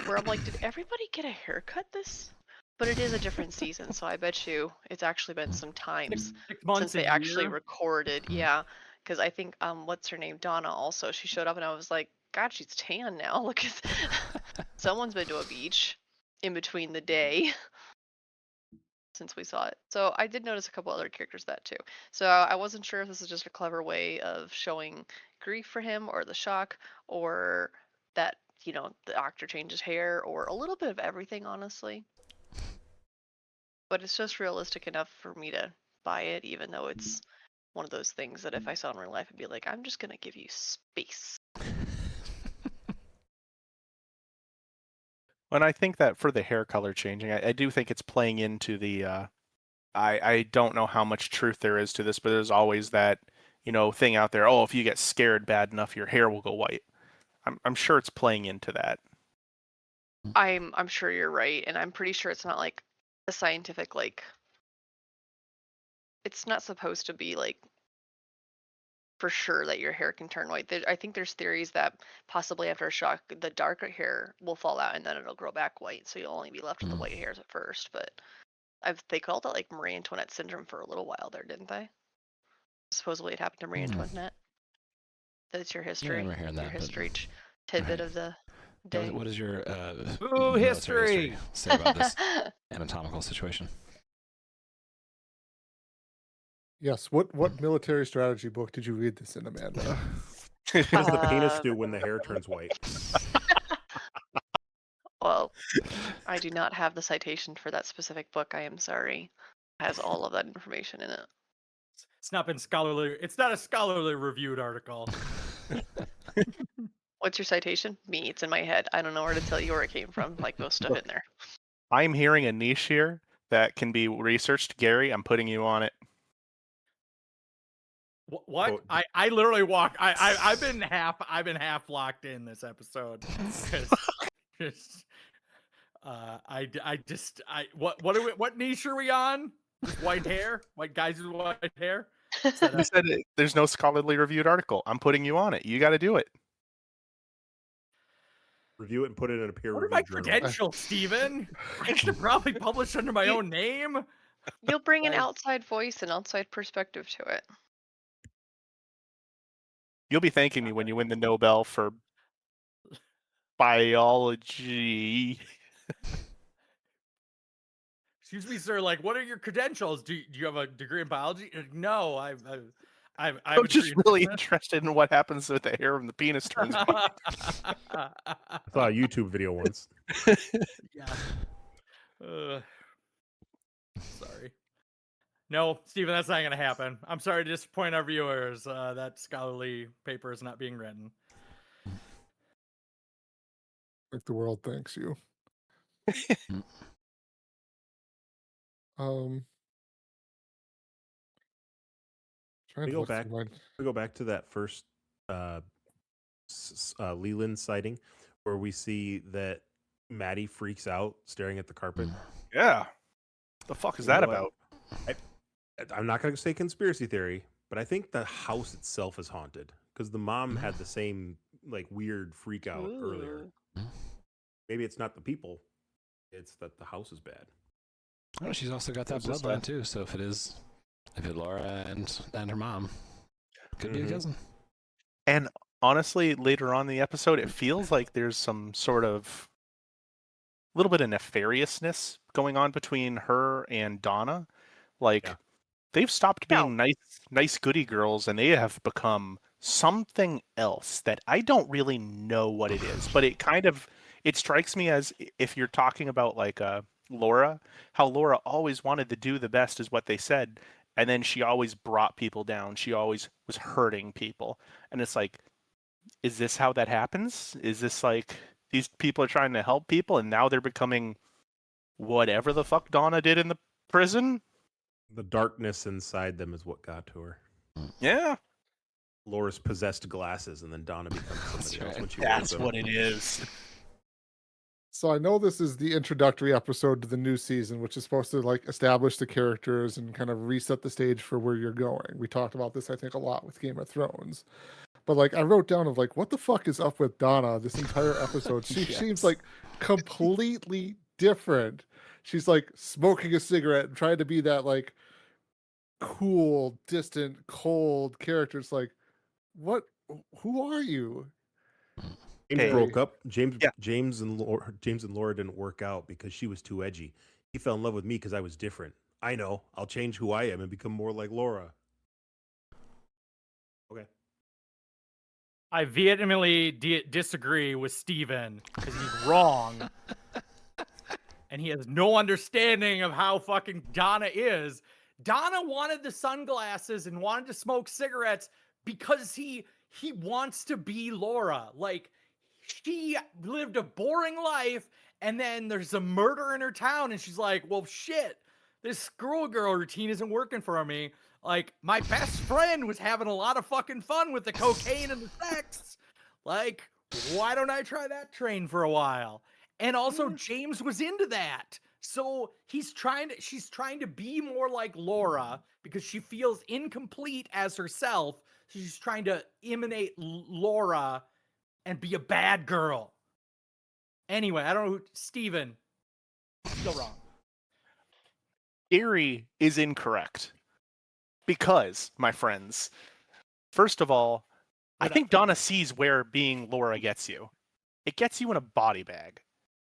where I'm like, did everybody get a haircut this? But it is a different season, so I bet you it's actually been some times 6 months, since they a actually year. recorded. Yeah, because I think what's her name, Donna. Also, she showed up, and I was like, God, she's tan now. Look at someone's been to a beach in between the day since we saw it. So I did notice a couple other characters that too. So I wasn't sure if this is just a clever way of showing grief for him, or the shock, or that the actor changes hair, or a little bit of everything, honestly. But it's just realistic enough for me to buy it, even though it's one of those things that if I saw in real life, I'd be like, I'm just gonna give you space. And I think that for the hair color changing, I do think it's playing into the I don't know how much truth there is to this, but there's always that, thing out there, oh, if you get scared bad enough, your hair will go white. I'm sure it's playing into that. I'm sure you're right, and I'm pretty sure it's not like a scientific, like, it's not supposed to be like for sure that your hair can turn white. I think there's theories that possibly after a shock, the darker hair will fall out and then it'll grow back white, so you'll only be left with the white hairs at first. But they called it like Marie Antoinette syndrome for a little while there, didn't they? Supposedly it happened to Marie Antoinette. That's your Yeah, I history. remember hearing that. Your history tidbit of the day. What does your Ooh, military history say about this anatomical situation? Yes. What military strategy book did you read this in, Amanda? What does the penis do when the hair turns white? Well, I do not have the citation for that specific book. I am sorry. It has all of that information in it. It's not been scholarly. It's not a scholarly reviewed article. What's your citation? Me. It's in my head. I don't know where to tell you where it came from, like most stuff in there. I'm hearing a niche here that can be researched. Gary, I'm putting you on it. What? Oh. I literally walk. I've been half locked in this episode. What niche are we on? Just white hair, white guys with white hair. You said there's no scholarly reviewed article. I'm putting you on it. You got to do it. Review it and put it in a peer What are reviewed my journal. credentials, Steven? I should probably publish under my own name. You'll bring an outside voice and outside perspective to it. You'll be thanking me when you win the Nobel for biology. Excuse me, sir. Like, what are your credentials? Do you have a degree in biology? No, I'm just really interested in what happens with the hair of the penis turns white. I saw a YouTube video once. Yeah. Sorry. No, Steven, that's not going to happen. I'm sorry to disappoint our viewers. That scholarly paper is not being written. Like the world thanks you. Trying to look through mine. We go back to that first Leland sighting where we see that Maddie freaks out staring at the carpet. Yeah. The fuck is that about? I'm not going to say conspiracy theory, but I think the house itself is haunted because the mom had the same like weird freak out earlier. Maybe it's not the people, it's that the house is bad. Oh, she's also got that Who's this bloodline one? too. So if it's Laura and her mom, could be a Mhm. cousin. And honestly, later on in the episode, it feels like there's some sort of little bit of nefariousness going on between her and Donna. Like Yeah. they've stopped Yeah. being nice goody girls and they have become something else that I don't really know what it is, but it strikes me as if you're talking about like Laura, how Laura always wanted to do the best is what they said, and then she always brought people down. She always was hurting people. And it's like, is this how that happens? Is this like these people are trying to help people and now they're becoming whatever the fuck Donna did in the prison? The darkness inside them is what got to her. Yeah. Laura's possessed glasses, and then Donna becomes somebody else right. when she wears That's them. what it is. So I know this is the introductory episode to the new season, which is supposed to like establish the characters and kind of reset the stage for where you're going. We talked about this, I think, a lot with Game of Thrones. But like I wrote down of like, what the fuck is up with Donna this entire episode? She Yes. seems like completely different. She's like smoking a cigarette and trying to be that like cool, distant, cold character. It's like, what? Who are you? James Okay. broke up. James Yeah. James and Laura didn't work out because she was too edgy. He fell in love with me because I was different. I know. I'll change who I am and become more like Laura. Okay. I vehemently disagree with Steven because he's wrong. And he has no understanding of how fucking Donna is. Donna wanted the sunglasses and wanted to smoke cigarettes because he wants to be Laura. Like, she lived a boring life, and then there's a murder in her town, and she's like, well, shit, this schoolgirl routine isn't working for me. Like, my best friend was having a lot of fucking fun with the cocaine and the sex. Like, why don't I try that train for a while? And also, James was into that. So she's trying to be more like Laura because she feels incomplete as herself. So she's trying to imitate Laura and be a bad girl. Anyway, I don't know who, Steven, still wrong. Gary is incorrect. Because, my friends, first of all, I think Donna sees where being Laura gets you. It gets you in a body bag.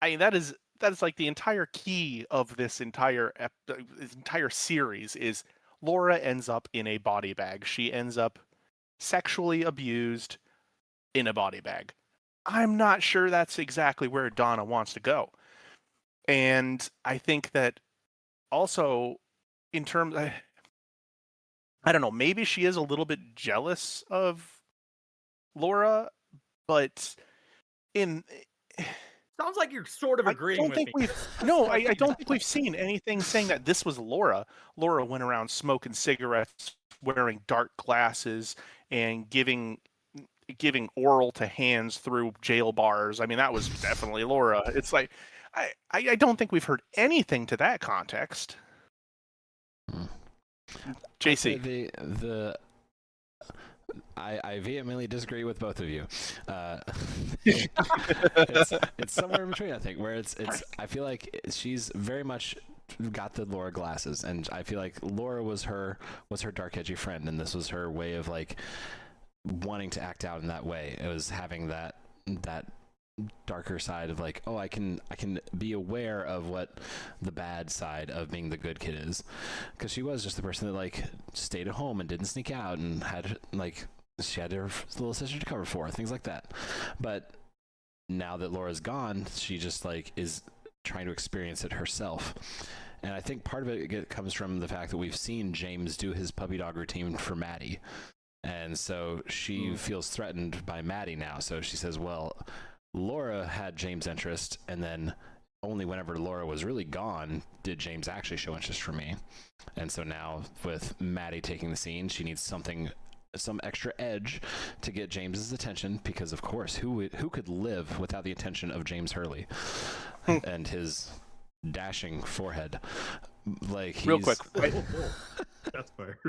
I mean, that is like the entire key of this entire series is Laura ends up in a body bag. She ends up sexually abused in a body bag. I'm not sure that's exactly where Donna wants to go. And I think that also in terms I don't know, maybe she is a little bit jealous of Laura, but in Sounds like you're sort of agreeing with me. I don't think we've seen anything saying that this was Laura. Laura went around smoking cigarettes, wearing dark glasses, and giving oral to hands through jail bars. I mean, that was definitely Laura. It's like I don't think we've heard anything to that context. JC. I vehemently disagree with both of you. It's somewhere in between, I think, where it's I feel like she's very much got the Laura glasses, and I feel like Laura was her dark edgy friend, and this was her way of like wanting to act out in that way. It was having that darker side of like, oh, I can be aware of what the bad side of being the good kid is, because she was just the person that like stayed at home and didn't sneak out and had like she had her little sister to cover for, things like that. But now that Laura's gone, she just like is trying to experience it herself. And I think part of it comes from the fact that we've seen James do his puppy dog routine for Maddie, and so she feels threatened by Maddie now. So she says, well, Laura had James' interest, and then only whenever Laura was really gone did James actually show interest for me. And so now with Maddie taking the scene, she needs some extra edge to get James's attention, because of course, who could live without the attention of James Hurley and his dashing forehead? Like, Real quick, That's fire.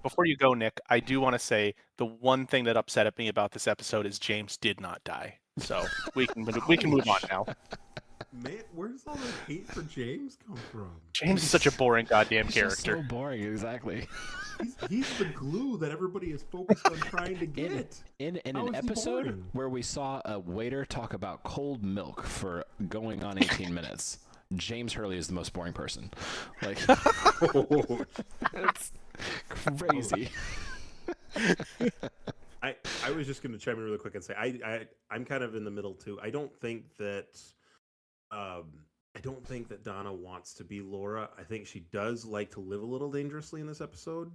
Before you go, Nick, I do want to say the one thing that upset me about this episode is James did not die. So we can move on now. Man, where's all the hate for James come from? James is such a boring goddamn He's just character. so boring, exactly. He's the glue that everybody is focused on trying to get. In How an is he episode boring? where we saw a waiter talk about cold milk for going on 18 minutes, James Hurley is the most boring person. Like, it's crazy. I was just going to chime in really quick and say I'm kind of in the middle too. I don't think that Donna wants to be Laura. I think she does like to live a little dangerously in this episode.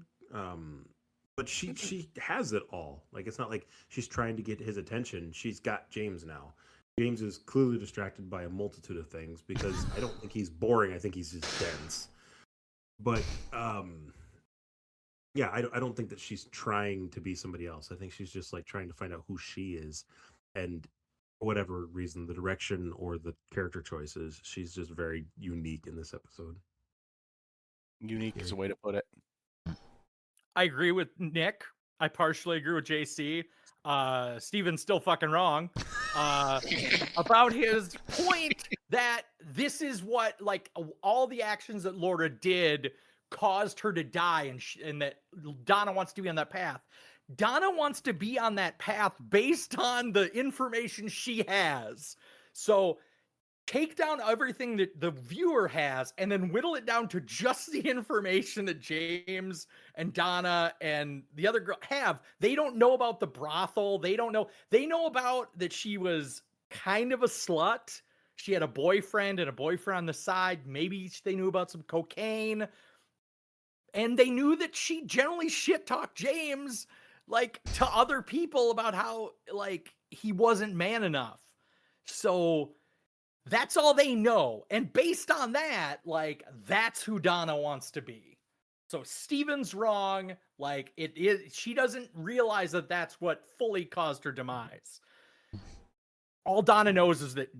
But she has it all. Like, it's not like she's trying to get his attention. She's got James now. James is clearly distracted by a multitude of things because I don't think he's boring. I think he's just dense. But yeah, I don't think that she's trying to be somebody else. I think she's just like trying to find out who she is, and for whatever reason, the direction or the character choices, she's just very unique in this episode. Unique is a way to put it. I agree with Nick. I partially agree with JC. Steven's still fucking wrong about his point that this is what, like, all the actions that Laura did caused her to die, and that Donna wants to be on that path. Donna wants to be on that path based on the information she has. So take down everything that the viewer has and then whittle it down to just the information that James and Donna and the other girl have. They don't know about the brothel. They know about that she was kind of a slut. She had a boyfriend and a boyfriend on the side. Maybe they knew about some cocaine. And they knew that she generally shit-talked James, like, to other people about how, like, he wasn't man enough. So that's all they know. And based on that, like, that's who Donna wants to be. So Steven's wrong. Like, it is, she doesn't realize that that's what fully caused her demise. All Donna knows is that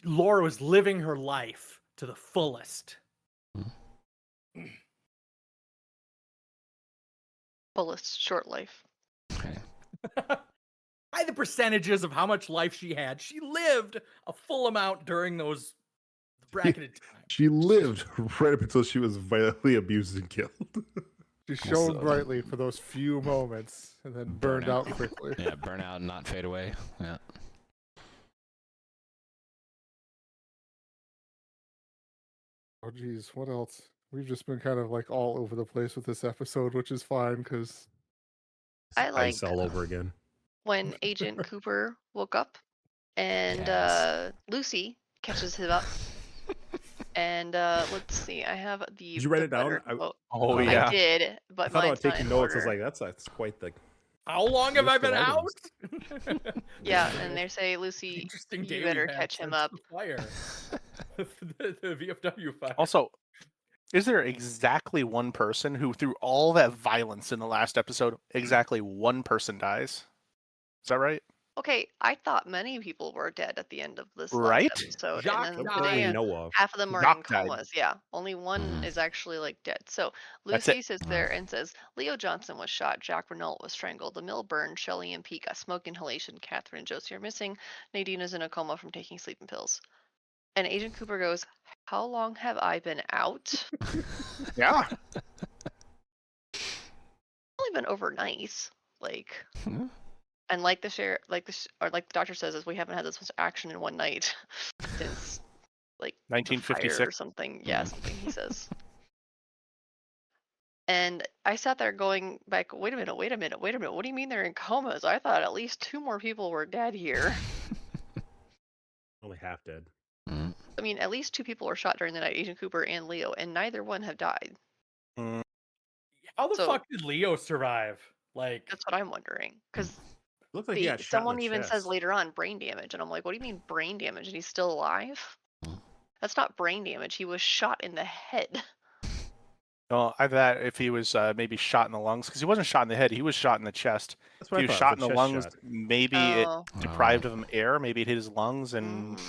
Laura was living her life to the fullest. Fullest short life. Okay. By the percentages of how much life she had, she lived a full amount during those bracketed times. She lived right up until she was violently abused and killed. She shone brightly for those few moments and then burned out quickly. Yeah, burn out and not fade away. Yeah. Oh, geez, what else? We've just been kind of like all over the place with this episode, which is fine because I like Ice all over again. when Agent Cooper woke up and Yes. Lucy catches him up. And let's see, I have the. Did you write the it down? better quote. Oh I yeah. did, I but thought about mine's not taking in notes. I was order. like, that's quite the. How long have I List of been out? items. Yeah, and they say, Lucy, Interesting you day better we've had catch him since up. the fire. the VFW fire. Also, is there exactly one person who, through all that violence in the last episode, exactly one person dies? Is that right? Okay, I thought many people were dead at the end of this Right? last episode, Jacques and then died. That we today know of. half of them are in Jacques died. comas. Yeah, only one Mhm. is actually like dead. So That's Lucy it. sits there and says, Leo Johnson was shot, Jack Renault was strangled, the mill burned, Shelley and Pete got smoke inhalation, Catherine and Josie are missing, Nadine is in a coma from taking sleeping pills. And Agent Cooper goes, how long have I been out? Yeah. Only been overnight. Like, Hmm. and like the doctor says, is we haven't had this much action in one night since like the fire or 1956. something. Yeah, something he says. And I sat there going back, wait a minute. What do you mean they're in comas? I thought at least 2 more people were dead here. Only half dead. Mhm. I mean, at least 2 people were shot during the night, Agent Cooper and Leo, and neither one have died. Mm, How the So- fuck did Leo survive? Like, That's what I'm wondering. Because Looks like he got shot in someone the even says chest. later on brain damage, and I'm like, what do you mean brain damage? And he's still alive? That's not brain damage. He was shot in the head. well, I thought if he was maybe shot in the lungs, because he wasn't shot in the head, he was shot in the chest. That's If what he I was thought, shot in it was the a lungs, chest shot. maybe it Oh. deprived of him air. Maybe it hit his lungs and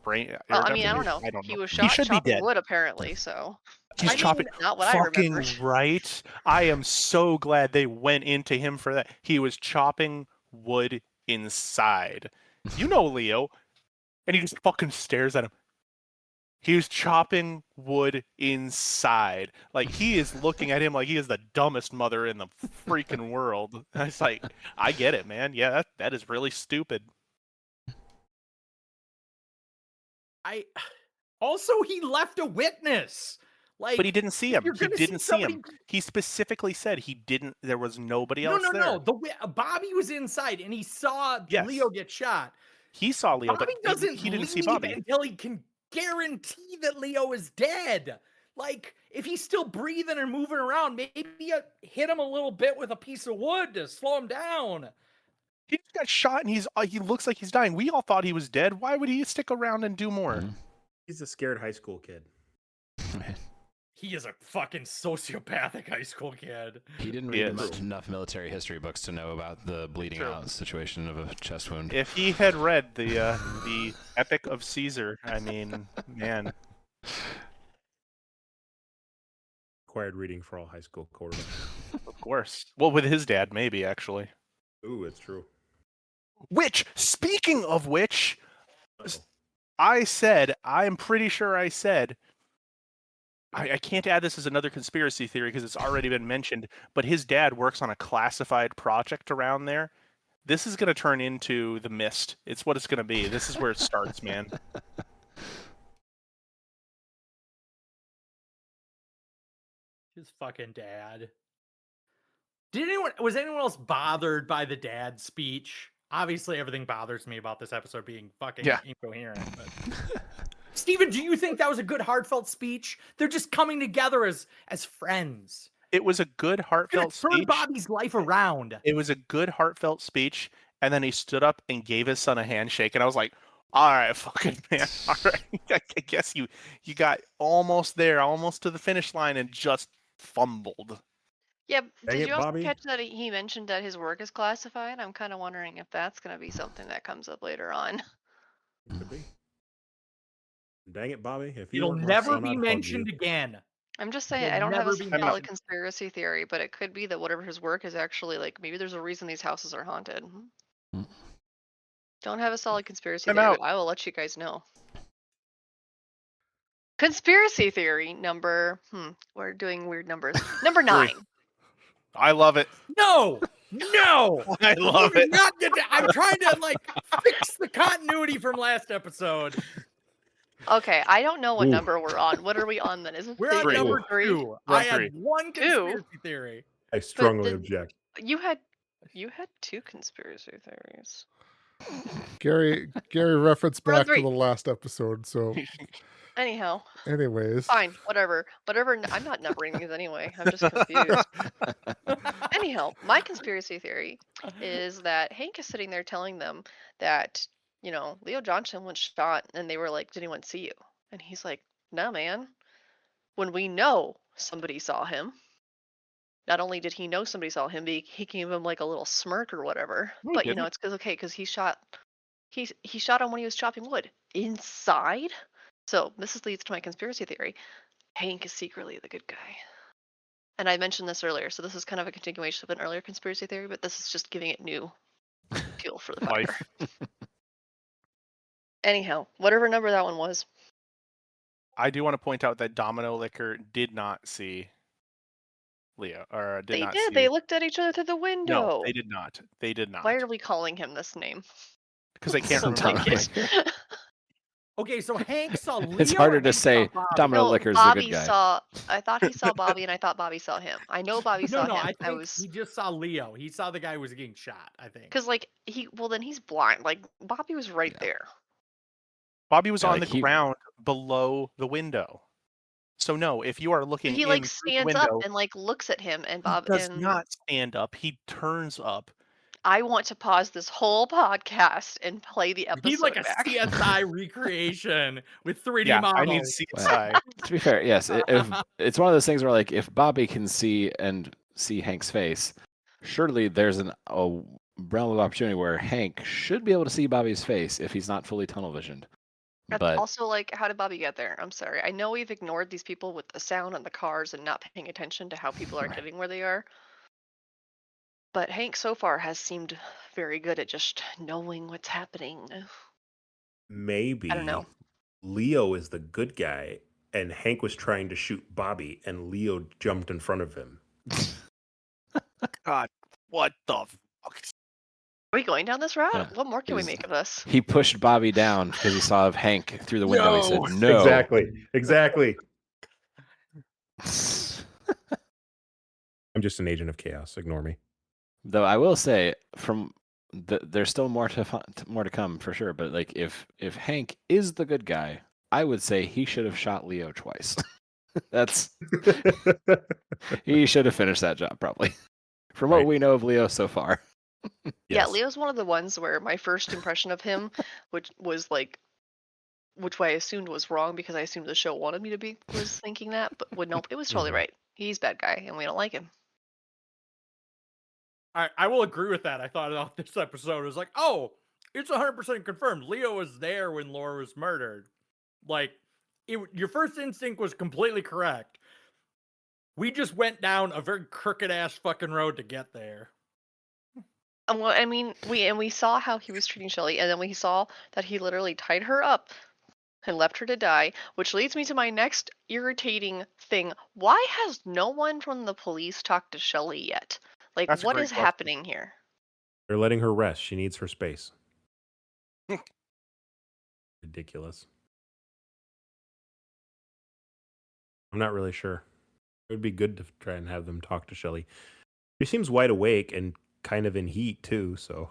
brain. Well, air I mean, I don't know. I don't He know. was He shot should be chopping dead. wood, apparently. So He's I mean, chopping. not what I Fucking remembered. right. I am so glad they went into him for that. He was chopping wood inside. You know Leo. And he just fucking stares at him. He was chopping wood inside. Like, he is looking at him like he is the dumbest mother in the freaking world. And it's like, I get it, man. Yeah, that is really stupid. Also, he left a witness. Like, But he didn't see if him. you're He gonna see didn't see somebody, him. He specifically said he didn't. There was nobody no, else no, there. no. Bobby was inside and he saw Yes. Leo get shot. He saw Leo, Bobby but doesn't he didn't see leave Bobby. until he can guarantee that Leo is dead. Like, if he's still breathing and moving around, maybe you hit him a little bit with a piece of wood to slow him down. He just got shot and he looks like he's dying. We all thought he was dead. Why would he stick around and do more? He's a scared high school kid. He is a fucking sociopathic high school kid. He didn't read enough military history books to know about the bleeding out situation of a chest wound. If he had read the Epic of Caesar, I mean, man. Required reading for all high school quarterbacks. Of course. Well, with his dad, maybe, actually. Ooh, it's true. Which, speaking of which, Uh-oh. I'm pretty sure I said, I can't add this as another conspiracy theory because it's already been mentioned, but his dad works on a classified project around there. This is going to turn into The Mist. It's what it's going to be. This is where it starts, man. His fucking dad. Was anyone else bothered by the dad speech? Obviously, everything bothers me about this episode being fucking incoherent. But Steven, do you think that was a good heartfelt speech? They're just coming together as friends. It was a good heartfelt speech. Turn Bobby's life around. It was a good heartfelt speech, and then he stood up and gave his son a handshake, and I was like, all right, fucking man. All right. I guess you got almost there, almost to the finish line, and just fumbled. Yeah, Dang did it, you also Bobby. catch that he mentioned that his work is classified? I'm kind of wondering if that's going to be something that comes up later on. Could be. Dang it, Bobby. If It'll weren't my never son, be I'd hug mentioned you. again. I'm just saying, It'll I don't have a never be solid mentioned. conspiracy theory, but it could be that whatever his work is actually like, maybe there's a reason these houses are haunted. Don't have a solid conspiracy I'm theory, out. but I will let you guys know. Conspiracy theory number, we're doing weird numbers. Number 9. I love it. No! I love it. I'm trying to fix the continuity from last episode. Okay, I don't know what Ooh. number we're on. What are we on then? Is it We're on Three. number 3? 2. We're on I had 3. one 2? conspiracy theory. I strongly did- object. You had 2 conspiracy theories. Gary referenced We're on back to 3. the last episode. So, Anyhow, anyways, fine, whatever. I'm not numbering these anyway. I'm just confused. Anyhow, my conspiracy theory is that Hank is sitting there telling them that, Leo Johnson was shot, and they were like, "Did anyone see you?" And he's like, "No, man." When we know somebody saw him, not only did he know somebody saw him, but he gave him like a little smirk or whatever. No, he But didn't. it's because he shot him when he was chopping wood inside. So this leads to my conspiracy theory. Hank is secretly the good guy. And I mentioned this earlier, so this is kind of a continuation of an earlier conspiracy theory, but this is just giving it new fuel for the fire. Anyhow, whatever number that one was. I do want to point out that Domino Liquor did not see Leo, or did not see. They looked at each other through the window. No, they did not. They did not. Why are we calling him this name? Because I can't remember. Okay, so Hank saw Leo. It's harder or to Hank say saw Bobby? Domino No, Liquor's Bobby the good guy. I thought he saw Bobby, and I thought Bobby saw him. I know Bobby saw him. I think he just saw Leo. He saw the guy who was getting shot, I think. Because then he's blind. Like, Bobby was right there. Bobby was on the ground below the window. So no, if you are looking, he stands up and looks at him, and Bob does not stand up. He turns up. I want to pause this whole podcast and play the episode. He's like a back. CSI recreation with 3D models. I need CSI. To be fair, yes, if it's one of those things where if Bobby can see Hank's face, surely there's a realm of opportunity where Hank should be able to see Bobby's face if he's not fully tunnel visioned. But also, how did Bobby get there? I'm sorry. I know we've ignored these people with the sound and the cars and not paying attention to how people are getting where they are. But Hank so far has seemed very good at just knowing what's happening. Maybe. I don't know. Leo is the good guy, and Hank was trying to shoot Bobby, and Leo jumped in front of him. God, what the fuck? Are we going down this route? Yeah. What more can we make of this? He pushed Bobby down because he saw Hank through the window. He said, "No." Exactly. I'm just an agent of chaos. Ignore me. Though I will say, there's still more to come for sure. But like, if Hank is the good guy, I would say he should have shot Leo twice. He should have finished that job probably. From what we know of Leo so far. Yeah, Leo's one of the ones where my first impression of him, which I assumed was wrong because I assumed the show wanted me to was thinking that, but nope, it was totally right. He's bad guy, and we don't like him. I will agree with that. I thought about this episode. It was like, oh, it's 100% confirmed. Leo was there when Laura was murdered. Like, your first instinct was completely correct. We just went down a very crooked ass fucking road to get there. Well, I mean, we saw how he was treating Shelly, and then we saw that he literally tied her up and left her to die, which leads me to my next irritating thing. Why has no one from the police talked to Shelly yet? Like, what is happening here? They're letting her rest. She needs her space. Ridiculous. I'm not really sure. It would be good to try and have them talk to Shelly. She seems wide awake and kind of in heat too, so.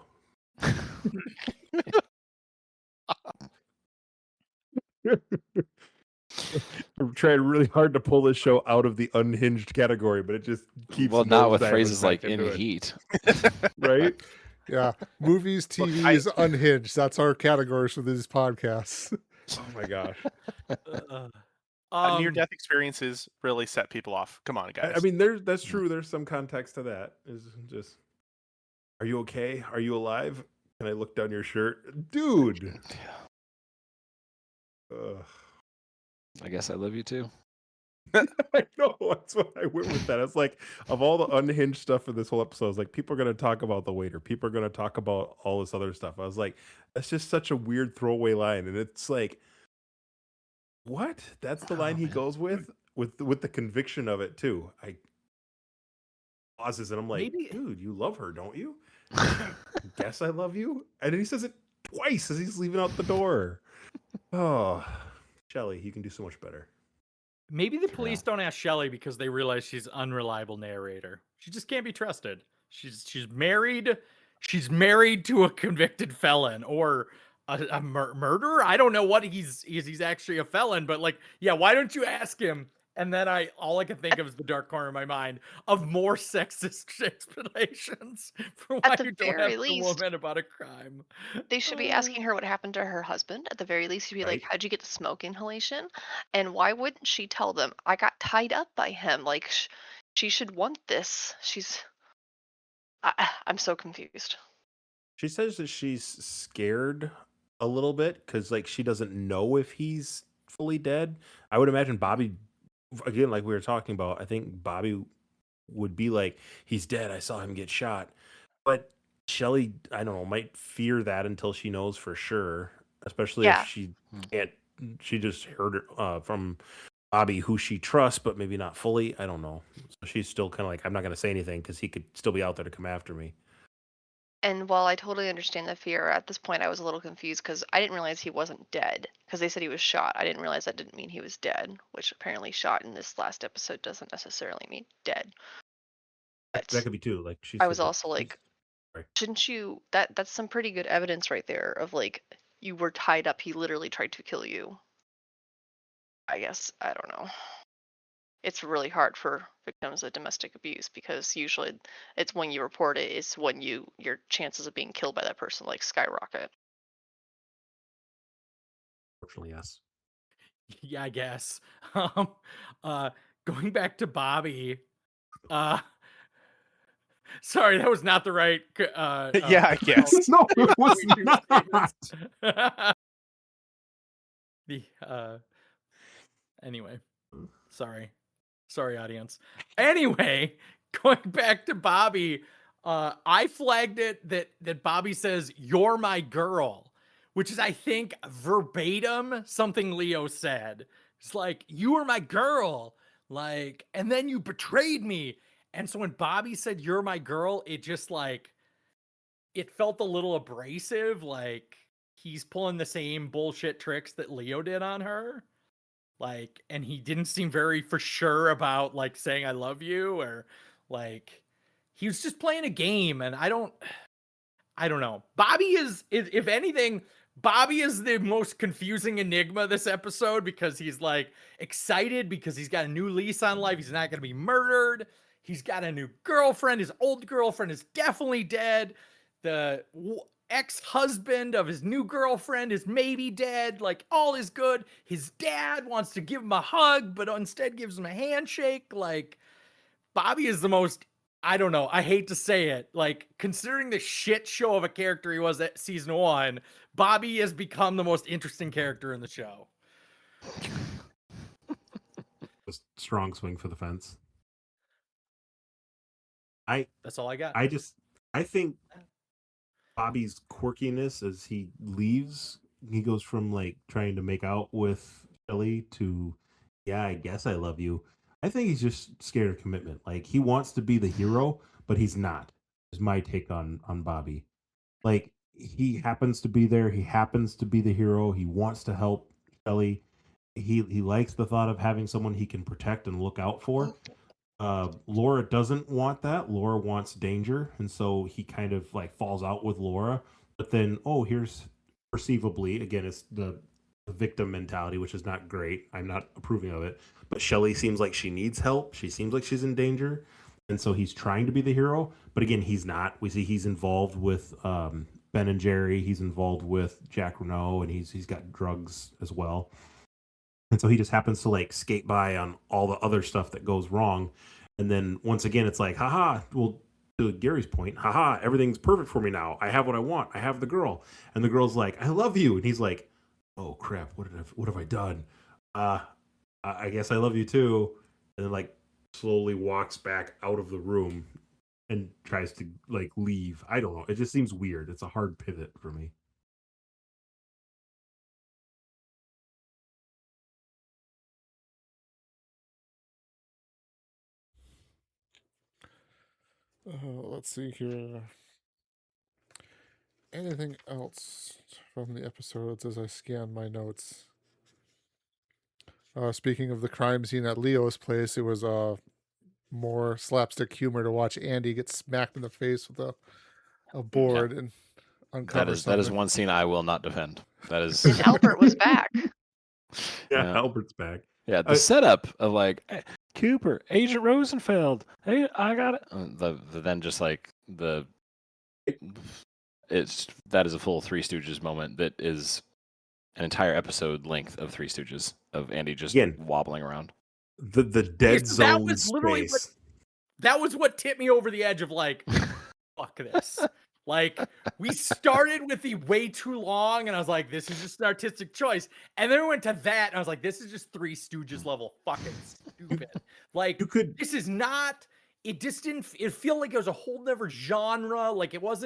I'm trying really hard to pull this show out of the unhinged category, but it just keeps. Well, not with phrases like "in heat," right? Yeah, movies, TVs, unhinged. That's our categories for these podcasts. Oh my gosh. Near-death experiences really set people off. Come on, guys. I mean, that's true. There's some context to that. Is just, are you okay? Are you alive? Can I look down your shirt, dude? I guess I love you too. I know, that's what I went with that. It's like, of all the unhinged stuff in this whole episode, I was like, people are going to talk about the waiter. People are going to talk about all this other stuff. I was like, that's just such a weird throwaway line. And it's like, what? That's the line he goes with the conviction of it too. I pauses and I'm like, dude, you love her, don't you? Guess I love you. And then he says it twice as he's leaving out the door. Oh, Shelly, you can do so much better. Maybe the police don't ask Shelly because they realize she's an unreliable narrator. She just can't be trusted. She's married. She's married to a convicted felon or a murderer. I don't know what he's actually a felon, but like, yeah, why don't you ask him? And then all I can think of is the dark corner of my mind of more sexist explanations for why you don't ask a woman about a crime. They should be asking her what happened to her husband. At the very least, she'd be like, how'd you get the smoke inhalation? And why wouldn't she tell them, I got tied up by him? Like, she should want this. I'm so confused. She says that she's scared a little bit because, like, she doesn't know if he's fully dead. I would imagine Bobby, again, like we were talking about, I think Bobby would be like, he's dead. I saw him get shot. But Shelly, I don't know, might fear that until she knows for sure, especially if she can't. She just heard from Bobby who she trusts, but maybe not fully. I don't know. So she's still kind of like, I'm not going to say anything because he could still be out there to come after me. And while I totally understand the fear, at this point I was a little confused because I didn't realize he wasn't dead because they said he was shot. I didn't realize that didn't mean he was dead, which apparently shot in this last episode doesn't necessarily mean dead. But that could be too. Like I was also like, shouldn't you? That's some pretty good evidence right there of like you were tied up. He literally tried to kill you. I guess I don't know. It's really hard for victims of domestic abuse because usually it's when you report it is when your chances of being killed by that person like skyrocket. Fortunately, yes. Yeah, I guess. Going back to Bobby. Sorry, that was not the right. Yeah, I guess. No, it was not. Anyway, sorry, audience. Anyway, going back to Bobby, I flagged it that Bobby says, "You're my girl," which is, I think, verbatim something Leo said. It's like, you were my girl, like, and then you betrayed me. And so when Bobby said, you're my girl, it just like, it felt a little abrasive. Like he's pulling the same bullshit tricks that Leo did on her. Like, and he didn't seem very for sure about like saying, I love you, or like, he was just playing a game. And I don't know. Bobby is, if anything, Bobby is the most confusing enigma this episode because he's like excited because he's got a new lease on life. He's not going to be murdered. He's got a new girlfriend. His old girlfriend is definitely dead. The ex-husband of his new girlfriend is maybe dead. Like, all is good. His dad wants to give him a hug, but instead gives him a handshake. Like, Bobby is the most, I don't know, I hate to say it, like, considering the shit show of a character he was at season 1, Bobby has become the most interesting character in the show. A strong swing for the fence. That's all I got. I think Bobby's quirkiness as he leaves, he goes from like trying to make out with Shelly to, yeah, I guess I love you. I think he's just scared of commitment. Like, he wants to be the hero, but he's not. Is my take on Bobby. Like, he happens to be there. He happens to be the hero. He wants to help Shelly. He likes the thought of having someone he can protect and look out for. Laura doesn't want that. Laura wants danger, and so he kind of like falls out with Laura. But then, here's perceivably, again, it's the victim mentality, which is not great. I'm not approving of it. But Shelly seems like she needs help. She seems like she's in danger, and so he's trying to be the hero. But again, he's not. We see he's involved with Ben and Jerry. He's involved with Jack Renault, and he's got drugs as well. And so he just happens to like skate by on all the other stuff that goes wrong. And then once again, it's like, haha, well, to Gary's point, haha, everything's perfect for me now. I have what I want. I have the girl. And the girl's like, I love you. And he's like, oh crap, what have I done? I guess I love you too. And then like slowly walks back out of the room and tries to like leave. I don't know. It just seems weird. It's a hard pivot for me. Let's see here. Anything else from the episodes as I scan my notes? Speaking of the crime scene at Leo's place, it was more slapstick humor to watch Andy get smacked in the face with a board and uncover something. That is one scene I will not defend. That is. And Albert was back. Yeah, Albert's back. Yeah, the setup of like, hey, Cooper, Agent Rosenfeld, hey, I got it. Then just like that is a full Three Stooges moment that is an entire episode length of Three Stooges of Andy just wobbling around. The dead zone space. That was what tipped me over the edge of like, fuck this. Like, we started with the way too long, and I was like, this is just an artistic choice. And then we went to that, and I was like, this is just Three Stooges level fucking stupid. Like, this is not, it just didn't, it felt like it was a whole different genre. Like, it was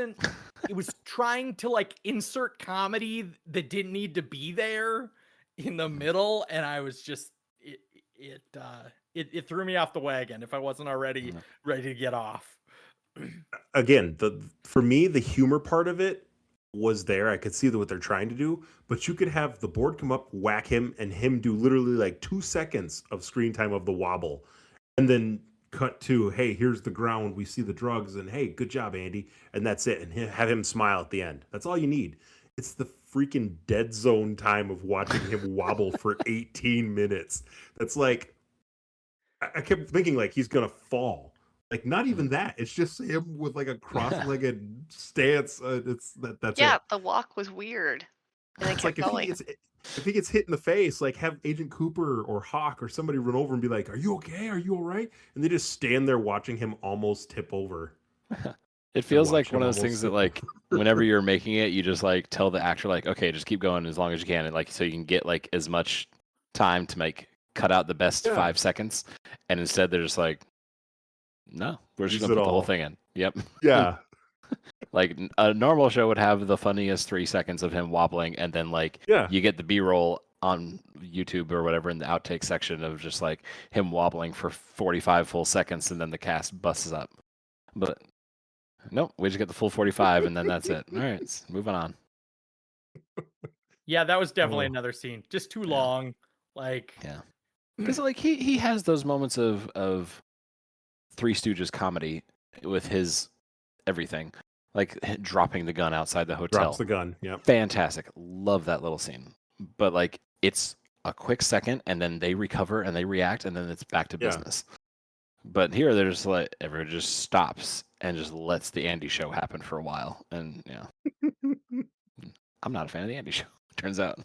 trying to, like, insert comedy that didn't need to be there in the middle, and I was just, it threw me off the wagon if I wasn't already ready to get off. Again, for me, the humor part of it was there. I could see what they're trying to do, but you could have the board come up, whack him, and him do literally like 2 seconds of screen time of the wobble, and then cut to, hey, here's the ground, we see the drugs, and hey, good job, Andy, and that's it, and have him smile at the end. That's all you need. It's the freaking dead zone time of watching him wobble for 18 minutes. That's like, I kept thinking like he's gonna fall. Like, not even that. It's just him with like a cross-legged stance. That's Yeah, it. the walk was weird. And it's like if he gets hit in the face, like have Agent Cooper or Hawk or somebody run over and be like, "Are you okay? Are you all right?" And they just stand there watching him almost tip over. It feels like one of those things that like whenever you're making it, you just like tell the actor like, okay, just keep going as long as you can, and like so you can get like as much time to cut out the best 5 seconds, and instead they're just like, no, we're just gonna put the whole thing in. Yep. Yeah. Like a normal show would have the funniest 3 seconds of him wobbling, and then like Yeah. you get the B-roll on YouTube or whatever in the outtake section of just like him wobbling for 45 full seconds, and then the cast busts up. But nope, we just get the full 45, and then that's it. All right, moving on. Yeah, that was definitely Oh. another scene. Just too Yeah. long. Like, Yeah, because like he has those moments of Three Stooges comedy with his everything, like dropping the gun outside the hotel. Drops the gun. Yep. Fantastic. Love that little scene. But like it's a quick second and then they recover and they react and then it's back to Yeah. business. But here they're just like everyone just stops and just lets the Andy show happen for a while. And yeah. I'm not a fan of the Andy show, turns out.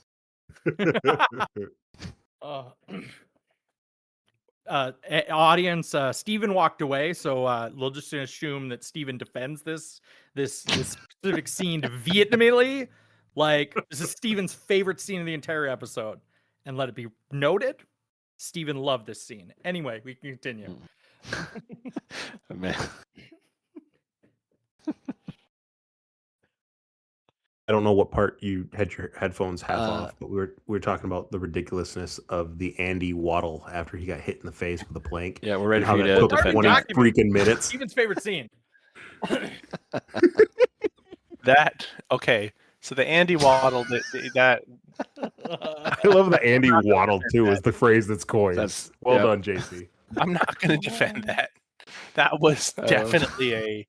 Audience, Steven walked away, so we'll just assume that Steven defends this specific scene vehemently. Like, this is Steven's favorite scene of the entire episode. And let it be noted, Steven loved this scene. Anyway, we can continue. Man. I don't know what part you had your headphones half off, but we were talking about the ridiculousness of the Andy waddle after he got hit in the face with a plank. Yeah, we're ready and how for you that to took defend 20 that. freaking minutes. Steven's favorite scene. That okay. So the Andy waddle that I love the Andy waddle too is the phrase that's coined. That's- well yep. done, JC. I'm not going to defend that. That was definitely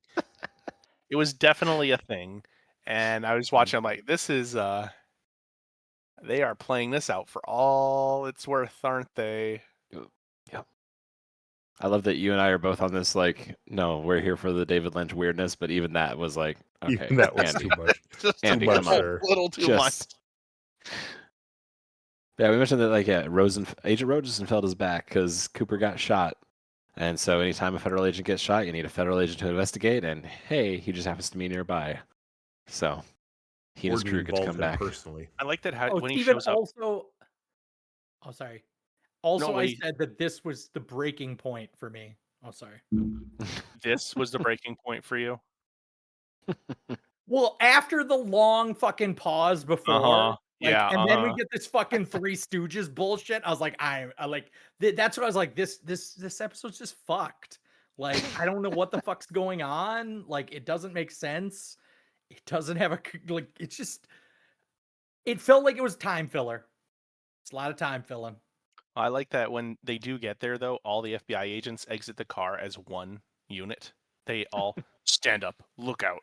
it was definitely a thing. And I was watching, I'm like, this is they are playing this out for all it's worth, aren't they? Yep. I love that you and I are both on this, like, no, we're here for the David Lynch weirdness, but even that was like, okay, Even that was Andy. too much. Just Andy, too come much, on. sir. a little too Just- Yeah, we mentioned that, like, yeah, Agent Rosenfeld is back because Cooper got shot. And so anytime a federal agent gets shot, you need a federal agent to investigate, and hey, he just happens to be nearby. So he and his Or be crew get to involved come in back. much. personally. I like that how Oh, when he Steven shows up. also. Oh, sorry. Also, No, I he- said that this was the breaking point for me. Oh, sorry. This was the breaking point for you. Well, after the long fucking pause before, Uh-huh. Yeah, and then we uh-huh. get this fucking Three Stooges bullshit. I was like, I like that's what I was like. This episode's just fucked. Like, I don't know what the fuck's going on. Like, it doesn't make sense. It doesn't have like. It's just. It felt like it was time filler. It's a lot of time filling. I like that when they do get there, though, all the FBI agents exit the car as one unit. They all stand up, look out.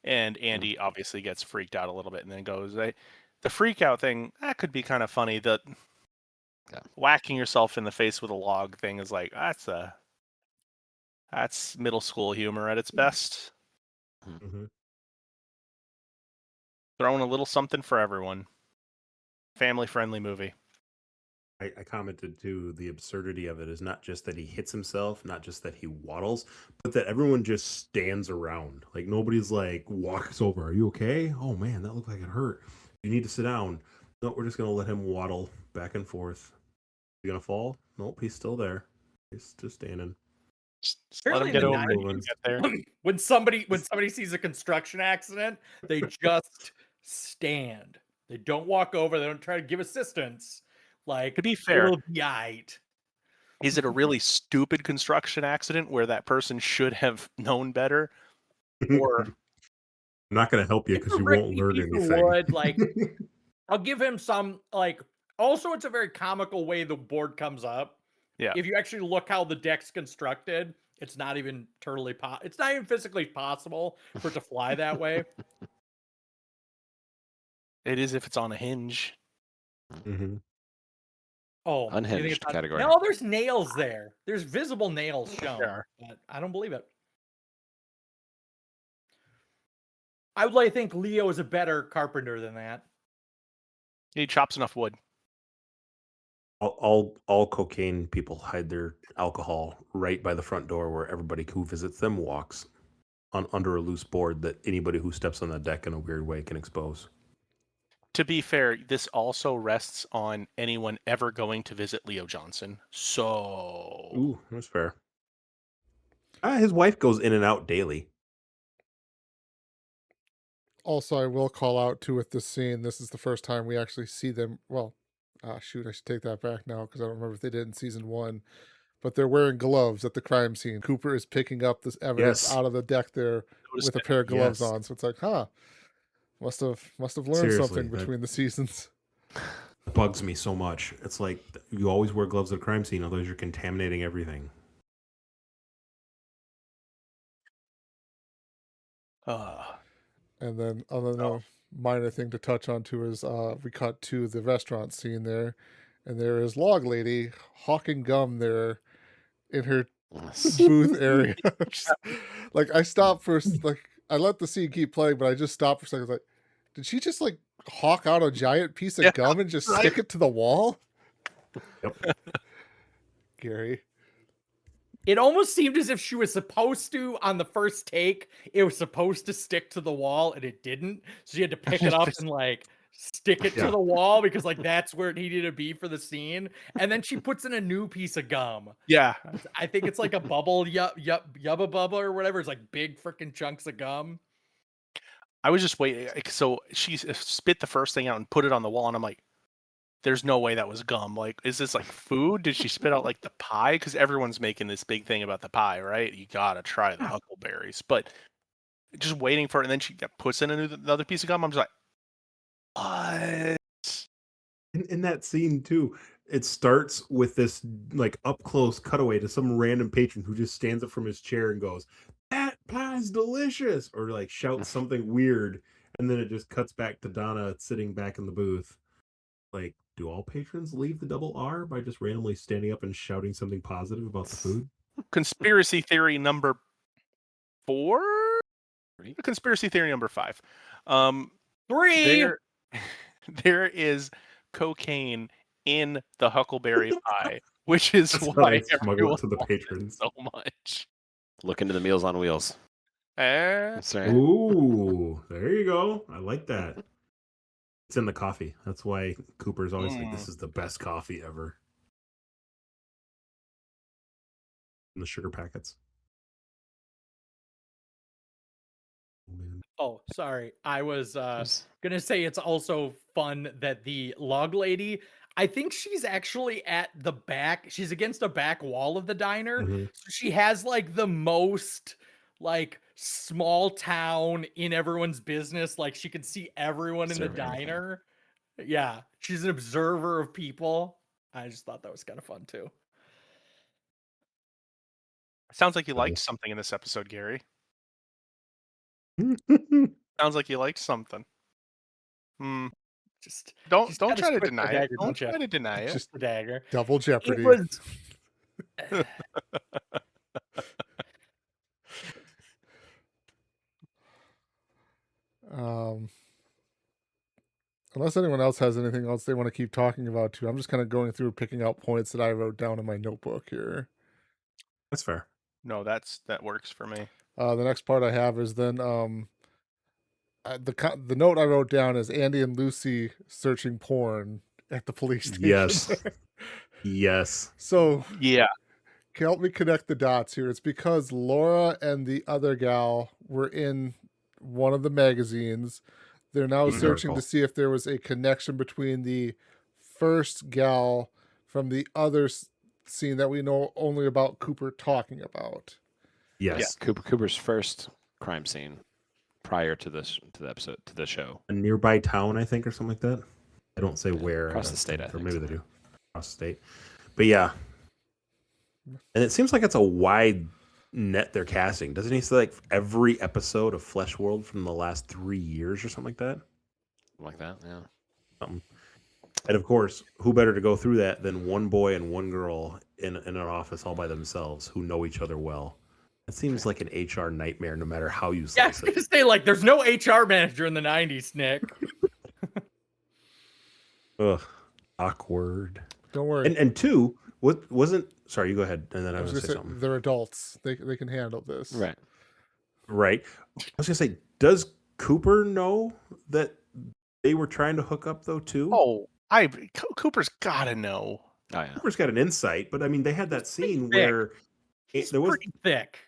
And Andy obviously gets freaked out a little bit and then goes, the freak out thing, that could be kind of funny. The whacking yourself in the face with a log thing is like, that's middle school humor at its best. Mhm. Throwing a little something for everyone. Family-friendly movie. I commented too, the absurdity of it is not just that he hits himself, not just that he waddles, but that everyone just stands around. Like nobody's like walks over. Are you okay? Oh man, that looked like it hurt. You need to sit down. No, we're just gonna let him waddle back and forth. You gonna fall? Nope, he's still there. He's just standing. Just let him Apparently get in the over it. 90s, and get there. when somebody sees a construction accident, they just stand. They don't walk over. They don't try to give assistance. Like, To be fair, it'll be aight. is it a really stupid construction accident where that person should have known better? Or I'm not gonna help you If because a you won't rickety learn piece of anything. wood, like, I'll give him some, like, also it's a very comical way the board comes up. Yeah. If you actually look how the deck's constructed, it's not even it's not even physically possible for it to fly that way. it is if it's on a hinge. Mhm. Oh, you think Unhinged it's not- category. No, there's nails there. There's visible nails shown. There are. But I don't believe it. I would like to think Leo is a better carpenter than that. He chops enough wood. All cocaine people hide their alcohol right by the front door where everybody who visits them walks under a loose board that anybody who steps on the deck in a weird way can expose. To be fair, this also rests on anyone ever going to visit Leo Johnson. So Ooh, that's fair. His wife goes in and out daily. Also, I will call out too with this scene. This is the first time we actually see them. Well, shoot, I should take that back now because I don't remember if they did in season 1. But they're wearing gloves at the crime scene. Cooper is picking up this evidence Yes. out of the deck there Noticed with a it. pair of gloves Yes. on. So it's like, must have learned Seriously, something between the seasons. bugs me so much. It's like you always wear gloves at a crime scene, otherwise you're contaminating everything. And then another minor thing to touch on too is we cut to the restaurant scene there, and there is Log Lady hawking gum there in her booth area. Like I stopped for like I let the scene keep playing, but I just stopped for a second. Like, did she just like hawk out a giant piece of gum and just stick it to the wall? Yep. Gary. It almost seemed as if she was supposed to, on the first take, it was supposed to stick to the wall, and it didn't. So she had to pick it up and like stick it to the wall because like that's where it needed to be for the scene. And then she puts in a new piece of gum. Yeah. I think it's like a bubble, yubba bubba or whatever. It's like big freaking chunks of gum. I was just waiting. So she spit the first thing out and put it on the wall, and I'm like, there's no way that was gum. Like, is this like food? Did she spit out like the pie? Because everyone's making this big thing about the pie, right? You gotta try the huckleberries. But just waiting for it, and then she puts in another piece of gum. I'm just like, what? In that scene too, it starts with this like up close cutaway to some random patron who just stands up from his chair and goes, "That pie's delicious," or like shouts something weird, and then it just cuts back to Donna sitting back in the booth. Like, do all patrons leave the double R by just randomly standing up and shouting something positive about the food? Conspiracy theory number 4? Conspiracy theory number 5. 3. There is cocaine in the huckleberry pie, which is That's why how they smuggle everyone it to the loves it patrons. so much. Look into the Meals on Wheels. That's right. Ooh, there you go. I like that. It's in the coffee. That's why Cooper's always like, "This is the best coffee ever." In the sugar packets. Oh, man. Oh, sorry. I was gonna say it's also fun that the log lady, I think she's actually at the back. She's against a back wall of the diner. Mhm. So she has like the most like small town in everyone's business. Like she can see everyone in the Observe everything. diner. Yeah. She's an observer of people. I just thought that was kind of fun too. Sounds like you liked something in this episode, Gary. Sounds like you liked something. Just Don't gotta try to switch the deny it. dagger, Don't you? try to deny it. Just The dagger. double jeopardy. It was Unless anyone else has anything else they want to keep talking about too, I'm just kind of going through picking out points that I wrote down in my notebook here. That's fair. No, that works for me. The next part I have is then the note I wrote down is Andy and Lucy searching porn at the police station. Yes. Yes. So Yeah. help me connect the dots here. It's because Laura and the other gal were in one of the magazines. They're now searching to see if there was a connection between the first gal from the other scene that we know only about Cooper talking about. Yes. Cooper's first crime scene prior to the episode, to the show. A nearby town, I think, or something like that. I don't say where. Across the state, I or think. maybe they do. Across the state. But yeah. And it seems like it's a wide net they're casting. Doesn't he say like every episode of Flesh World from the last 3 years or something like that? Like that, yeah. Something. And of course, who better to go through that than one boy and one girl in an office all by themselves who know each other well? It seems like an HR nightmare no matter how you Yeah, I was slice gonna it. say like there's no HR manager in the 90s, Nick. Ugh. Awkward. Don't worry. And two, what wasn't sorry, you go ahead, and then I I was was gonna gonna say say something. they're adults. They can handle this. Right. Right. I was gonna say, does Cooper know that they were trying to hook up though too? Oh, Cooper's gotta know. Oh, yeah. Cooper's got an insight, but I mean, they had that scene thick. where He's there was pretty thick.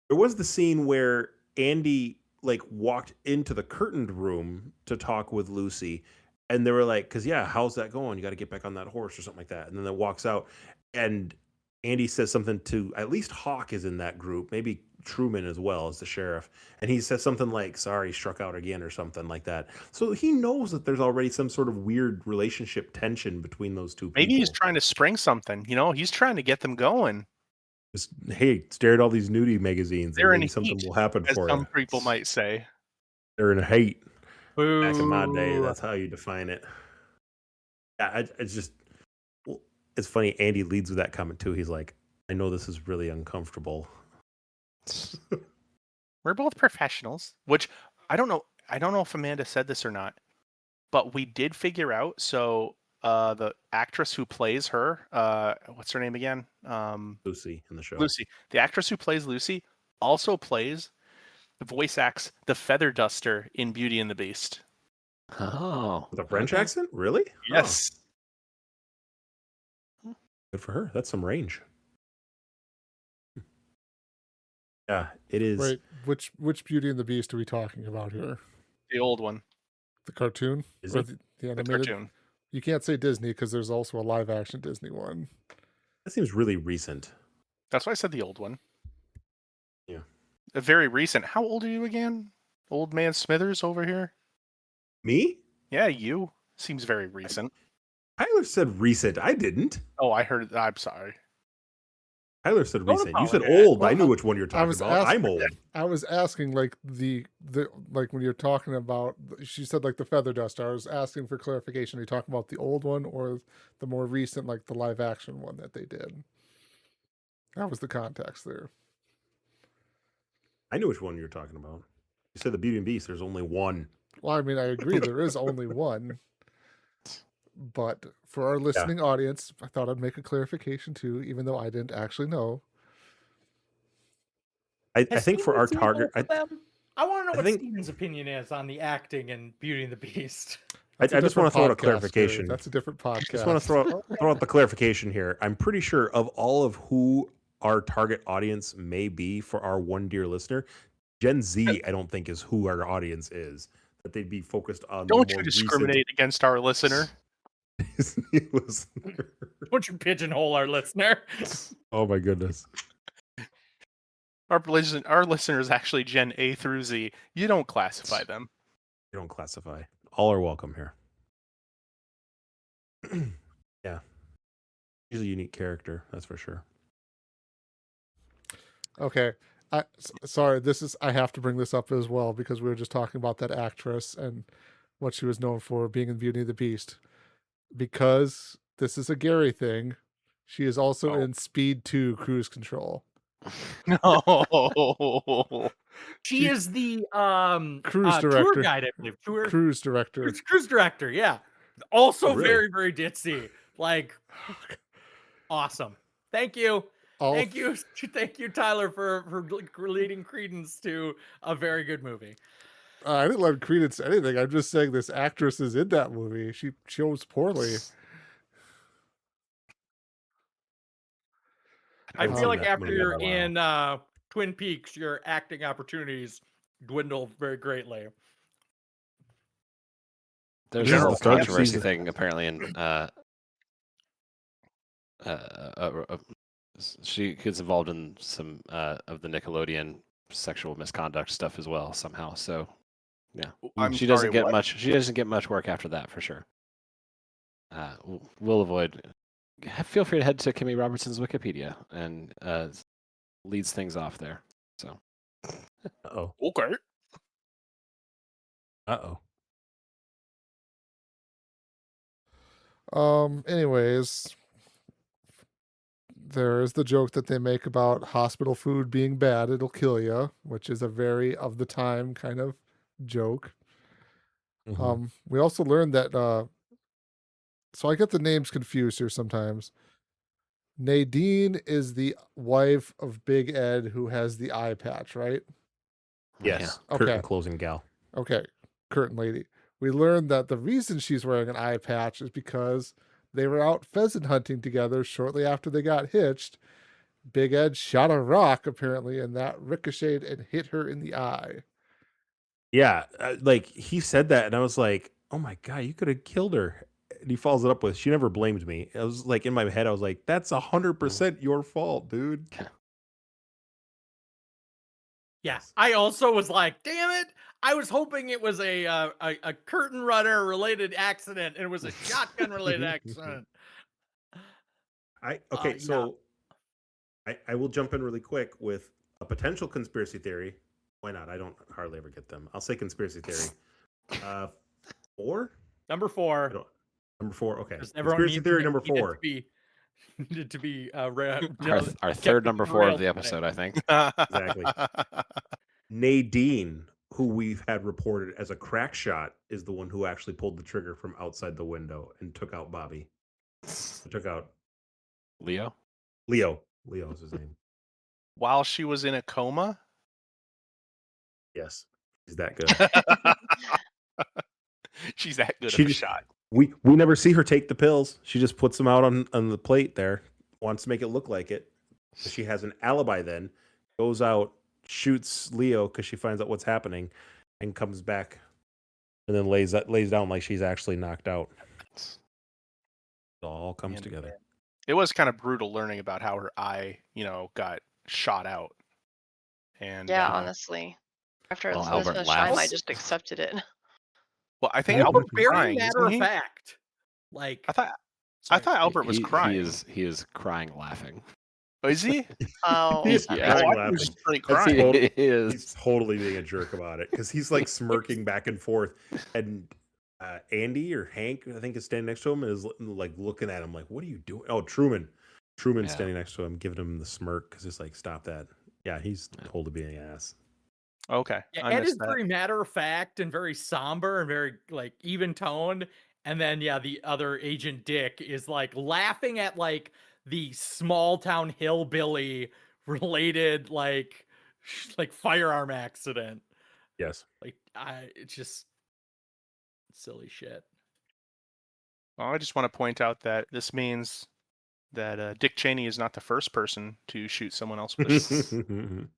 the scene where Andy like walked into the curtained room to talk with Lucy, and they were like, "Cause yeah, how's that going? You got to get back on that horse or something like that." And then it walks out, and Andy says something to at least Hawk is in that group, maybe Truman as well as the sheriff, and he says something like, "Sorry, struck out again" or something like that. So he knows that there's already some sort of weird relationship tension between those two Maybe he's people. trying to spring something. He's trying to get them going. Just, hey, stare at all these nudie magazines, and They're in maybe something heat, will happen as for some you. people might say. They're in hate. Back in my day, Boo. that's how you define it. Yeah, it's just, well, it's funny. Andy leads with that comment too. He's like, "I know this is really uncomfortable." We're both professionals, which I don't know if Amanda said this or not, but we did figure out. So the actress who plays her, what's her name again? Lucy in the show. Lucy. The actress who plays Lucy also voice acts the Feather Duster in Beauty and the Beast. Oh, With a French okay. accent, really? Yes. Oh, good for her. That's some range. Yeah, it is. Wait, which Beauty and the Beast are we talking about here? The old one. The cartoon Is or it? the The animated? cartoon. You can't say Disney because there's also a live action Disney one. That seems really recent. That's why I said the old one. Yeah. A very recent. How old are you again? Old man Smithers over here? Me? Yeah, you. Seems very recent. Tyler said recent. I didn't. Oh, I heard. I'm sorry. Tyler said Don't recent. You said apologize. old. I Well, knew which one you're talking was about. I'm asking- old. I was asking like the like when you're talking about, she said like the Feather Duster. I was asking for clarification. Are you talking about the old one or the more recent, like the live action one that they did? That was the context there. I knew which one you were talking about. You said the Beauty and Beast. There's only one. Well, I mean, I agree there is only one, but for our listening audience, I thought I'd make a clarification too, even though I didn't actually know. I think for our target, I want to know I what think- Steven's opinion is on the acting in Beauty and the Beast. I That's a just want to different throw out a podcast, Gary. clarification. That's a different podcast. Just want to throw out the clarification here. I'm pretty sure of all of who our target audience may be for our one dear listener, Gen Z, I don't think is who our audience is. That they'd be focused on. Don't the you more discriminate against our listener? recent listener. Don't you pigeonhole our listener? Oh my goodness. Our listener is actually Gen A through Z. You don't classify them. You don't classify. All are welcome here. Yeah. She's a unique character, that's for sure. Okay. Sorry, I have to bring this up as well because we were just talking about that actress and what she was known for being in Beauty and the Beast. Because this is a Gary thing, she is also in Speed 2 Cruise Control. No. She is the Cruise tour director. guide, I believe. Cruise director. Cruise director, yeah. Also Oh, really? very, very ditzy. Like, awesome. Thank you. Thank you, Tyler, for leading credence to a very good movie. I didn't lend credence to anything. I'm just saying this actress is in that movie. She chose poorly. I haven't feel seen like that after movie in a you're while. in Twin Peaks, your acting opportunities dwindle very greatly. There's This a is whole the third controversy season. thing apparently in she gets involved in some of the Nickelodeon sexual misconduct stuff as well somehow. So yeah, she doesn't get much. She doesn't get much work after that for sure. We'll avoid. Feel free to head to Kimmy Robertson's Wikipedia and leads things off there. So. Uh-oh. Okay. Uh-oh. Anyways, there is the joke that they make about hospital food being bad, it'll kill you, which is a very of the time kind of joke. Mhm. We also learned that so I get the names confused here sometimes. Nadine is the wife of Big Ed who has the eye patch, right? Yes. Yeah. Curtain Okay. closing gal. Okay. Curtain lady. We learned that the reason she's wearing an eye patch is because they were out pheasant hunting together shortly after they got hitched. Big Ed shot a rock, apparently, and that ricocheted and hit her in the eye. Yeah, like he said that, and I was like, "Oh my god, you could have killed her." And he follows it up with, "She never blamed me." I was like, in my head, I was like, "That's 100% your fault, dude." Yeah, Yes. I also was like, "Damn it! I was hoping it was a curtain runner related accident, and it was a shotgun related accident." Okay, Yeah, so I will jump in really quick with a potential conspiracy theory. Why not? I don't hardly ever get them. I'll say conspiracy theory. 4? number I 4, don't, number 4. Okay, because everyone conspiracy theory number needed 4. to be needed to be Our kept third with number the 4 of rails the today. episode, I think. Exactly. Nadine, who we've had reported as a crack shot, is the one who actually pulled the trigger from outside the window and took out Bobby. Took out Leo? Leo. Leo is his name. While she was in a coma. Yes, he's that good. She's that good She of a just, shot. we never see her take the pills. She just puts them out on the plate there. Wants to make it look like it. She has an alibi then. Goes out, shoots Leo because she finds out what's happening, and comes back, and then lays down like she's actually knocked out. It all comes Man, together. man. It was kind of brutal learning about how her eye, got shot out. And Yeah, honestly. After Well, this Albert much time, I laughs. just accepted it. well, I think Also, Albert's very crying, matter isn't of he? fact. Like, I sorry. thought Albert was crying. He is crying laughing. Oh, is he? Oh, He's that Yeah. makes Oh, I crying thought he was laughing. straight That's crying. total- He is. He's totally being a jerk about it because he's like smirking back and forth, and Andy or Hank, I think, is standing next to him and is like looking at him like, "What are you doing?" Oh, Truman Yeah. standing next to him, giving him the smirk because it's like, "Stop that." Yeah, he's totally being an ass. Okay, Yeah, I Ed is missed that. very matter of fact and very somber and very like even toned. And then the other Agent Dick is like laughing at like the small town hillbilly related like firearm accident. Yes. Like it's just silly shit. Well, I just want to point out that this means that Dick Cheney is not the first person to shoot someone else with a shotgun.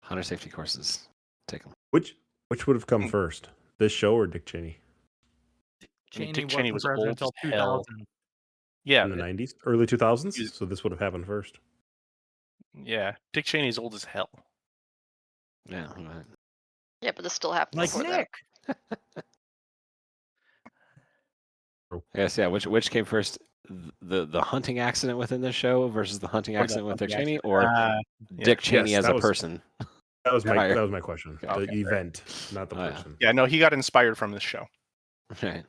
Hunter safety courses. Take them. Which would have come first, this show or Dick Cheney? Dick Cheney was president old as until hell. 2000. Yeah, In the 90s, early 2000s. He was- So this would have happened first. yeah. Dick Cheney's old as hell. Yeah. Right. Yeah, but this still happened Like before Nick. Yes. Yeah. Which came first? The hunting accident within the show versus the hunting Or the accident with Dick hunting Cheney, accident. or Yeah. Dick Cheney Yes, as that a was- person. That was Fire. my question. Okay. The event, not the Oh, yeah. person. Yeah, no, he got inspired from this show. Right.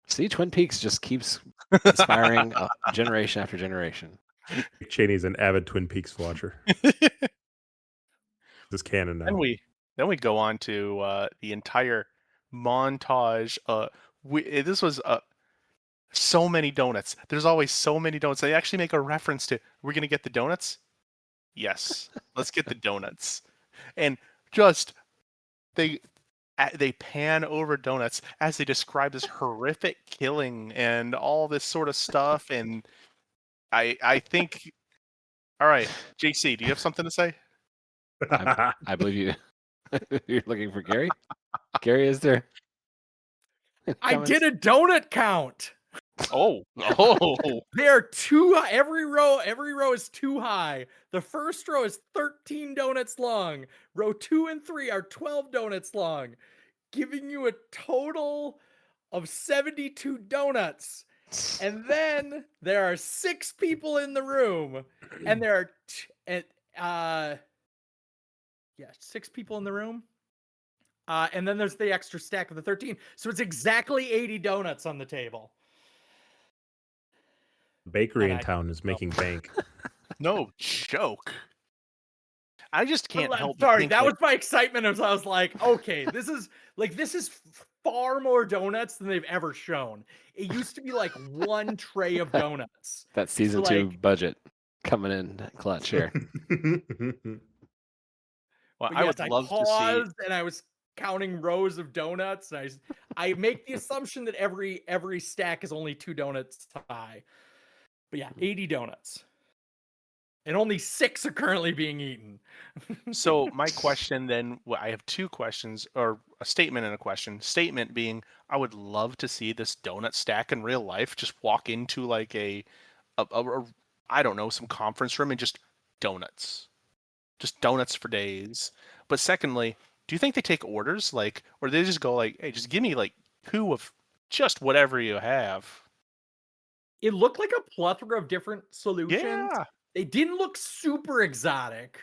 See, Twin Peaks just keeps inspiring generation after generation. Dick Cheney's an avid Twin Peaks watcher. This canon now. Then we go on to the entire montage. This was so many donuts. There's always so many donuts. They actually make a reference to, we're gonna get the donuts. Yes, let's get the donuts. And just they pan over donuts as they describe this horrific killing and all this sort of stuff. And I think, all right, JC, do you have something to say? I believe you. You're looking for Gary. Gary, is there? I did a donut count. Oh, They're too high. Every row is too high. The first row is 13 donuts long. Row 2 and 3 are 12 donuts long, giving you a total of 72 donuts. And then there are 6 people in the room, and there are 6 people in the room. And then there's the extra stack of the 13. So it's exactly 80 donuts on the table. Bakery in town is making bank. no joke. I just can't help. Sorry, that was my excitement. As I was like, okay, this is far more donuts than they've ever shown. It used to be like one tray of donuts. That season 2 budget coming in clutch here. Well, I would love to see. And I was counting rows of donuts, and I make the assumption that every stack is only 2 donuts high. But yeah, 80 donuts. and only 6 are currently being eaten. So my question then, I have two questions, or a statement and a question. Statement being, I would love to see this donut stack in real life. Just walk into like a I don't know, some conference room and just donuts for days. But secondly, do you think they take orders, like, or they just go like, hey, just give me like 2 of just whatever you have? It looked like a plethora of different solutions. Yeah. They didn't look super exotic,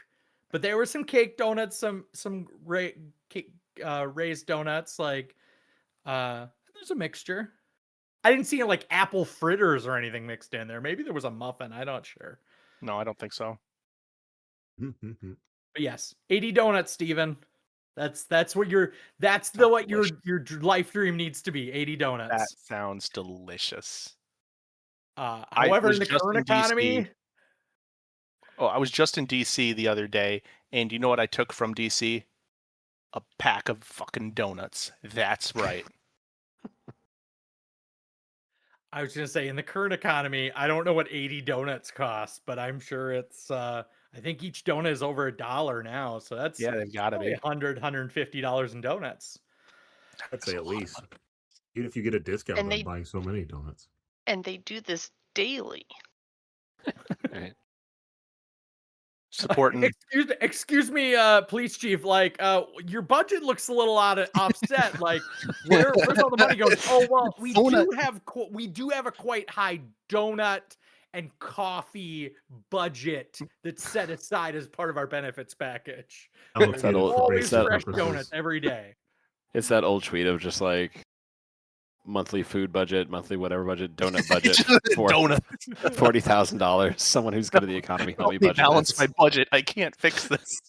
but there were some cake donuts, some raised donuts. Like, there's a mixture. I didn't see like apple fritters or anything mixed in there. Maybe there was a muffin. I'm not sure. No, I don't think so. But yes, 80 donuts, Steven. That's what your Sounds what delicious. your life dream needs to be. 80 That donuts. sounds delicious. I However, was in the just current in DC. economy, Oh, I was just in DC the other day, and you know what I took from DC? A pack of fucking donuts. That's right. I was gonna say in the current economy, I don't know what 80 donuts cost, but I'm sure it's I think each donut is over $1 now. So that's Yeah, they've got to probably be. $150 in donuts. I'd That's say a at lot of least. money. Even if you get a discount And on they buying so many donuts. do this daily. Right. Supporting. Excuse me, police chief. Like, your budget looks a little offset. Like, where's all the money going? Oh well, Donut. we do have a quite high donut and coffee budget that's set aside as part of our benefits package. It's that Allocated old. for Always It's that. basic fresh donuts purposes. every day. It's that old tweet of just like monthly food budget, monthly whatever budget, donut budget for Donut. $40,000. Someone who's good at the economy help me Help me budget balance this. my budget. I can't fix this.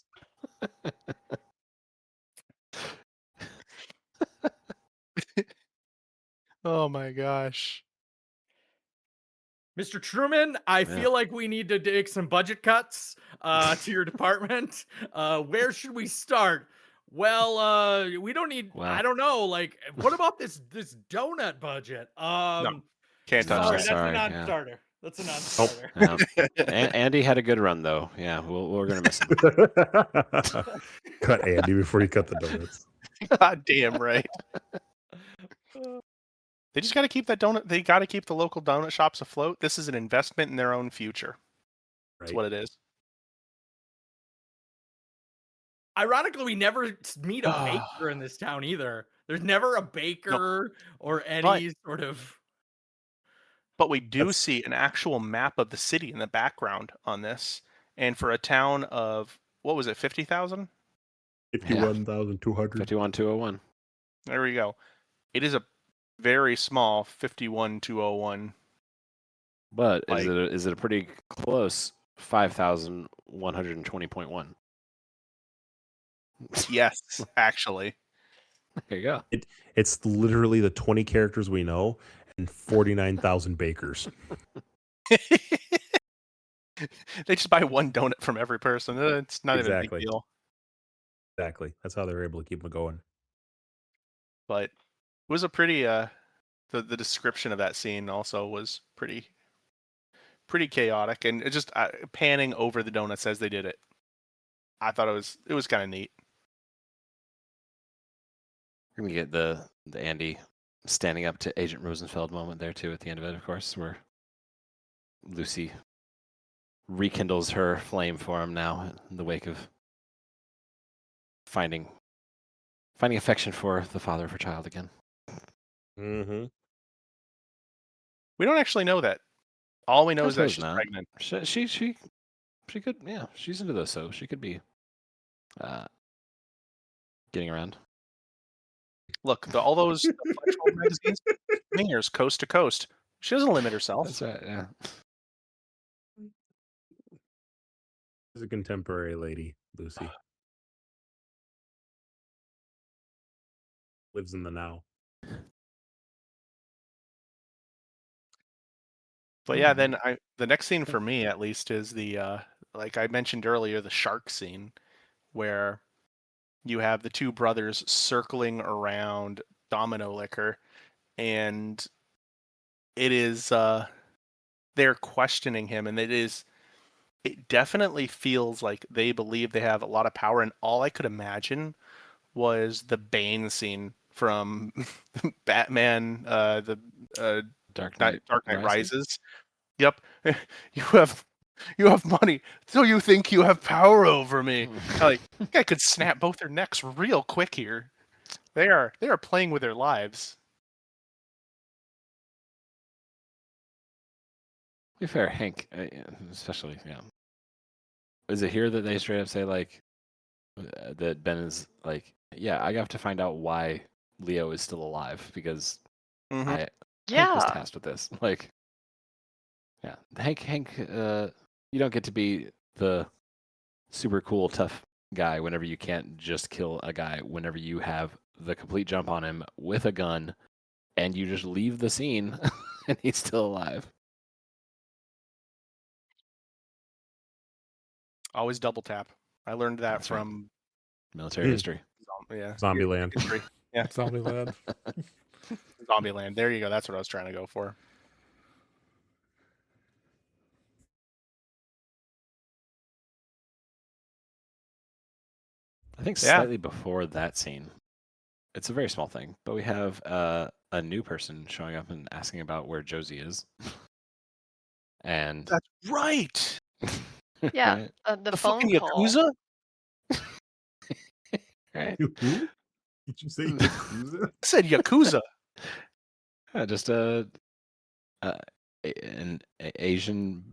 Oh my gosh. Mr. Truman, I Yeah. feel like we need to take some budget cuts to your department. Where should we start? Well, we don't need. Well. I don't know. Like, what about this donut budget? Can't touch Sorry, that. that's a Sorry, yeah. non-starter. That's a non-starter. Yeah. Andy had a good run though. Yeah, we're gonna miss him. Cut Andy before you cut the donuts. God damn right. They just got to keep that donut. They got to keep the local donut shops afloat. This is an investment in their own future. That's Right. what it is. Ironically, we never meet a baker in this town either. There's never a baker or any sort of. But we do see an actual map of the city in the background on this. And for a town of, what was it, 50,000? 51,200. 51,201. There we go. It is a very small 51,201. But Like- is it a pretty close 5,120.1? Yes, actually. There you go. It's literally the 20 characters we know and 49,000 bakers. They just buy one donut from every person. It's not even a Exactly. big deal. Exactly. That's how they're able to keep them going. But it was a pretty the description of that scene also was pretty chaotic, and it just panning over the donuts as they did it. I thought it was kind of neat. We're gonna get the Andy standing up to Agent Rosenfeld moment there too at the end of it, of course, where Lucy rekindles her flame for him now in the wake of finding affection for the father of her child again. Mm-hmm. We don't actually know that. All we know I is that suppose she's not. pregnant. She could, yeah, she's into those, so she could be getting around. Look, all those fleshhold magazines, mingers coast to coast. She doesn't limit herself. That's right, yeah. She's a contemporary lady, Lucy. Lives in the now. But yeah, then the next scene for me at least is the like I mentioned earlier, the shark scene where you have the two brothers circling around Domino Liquor, and it is they're questioning him, and it is it definitely feels like they believe they have a lot of power, and all I could imagine was the Bane scene from Batman, the Dark Knight Dark Knight Rises. Rises. Yep, you have money, so you think you have power over me? Like, I could snap both their necks real quick here. They are playing with their lives. To be fair, Hank, especially, is it here that they straight up say like that Ben is like, yeah, I have to find out why Leo is still alive because Mm-hmm. Hank was Yeah. tasked with this. Like, yeah, Hank, you don't get to be the super cool tough guy whenever you can't just kill a guy. Whenever you have the complete jump on him with a gun, and you just leave the scene, and he's still alive. Always double tap. I learned that That's right. from Military history. Zombieland. History. Yeah, Zombieland. Zombieland. There you go. That's what I was trying to go for. I think slightly before that scene, it's a very small thing, but we have a new person showing up and asking about where Josie is. And That's right. Yeah. right? The The phone fucking call. Yakuza? Right? Who? Did you say Yakuza? I said Yakuza. Just an Asian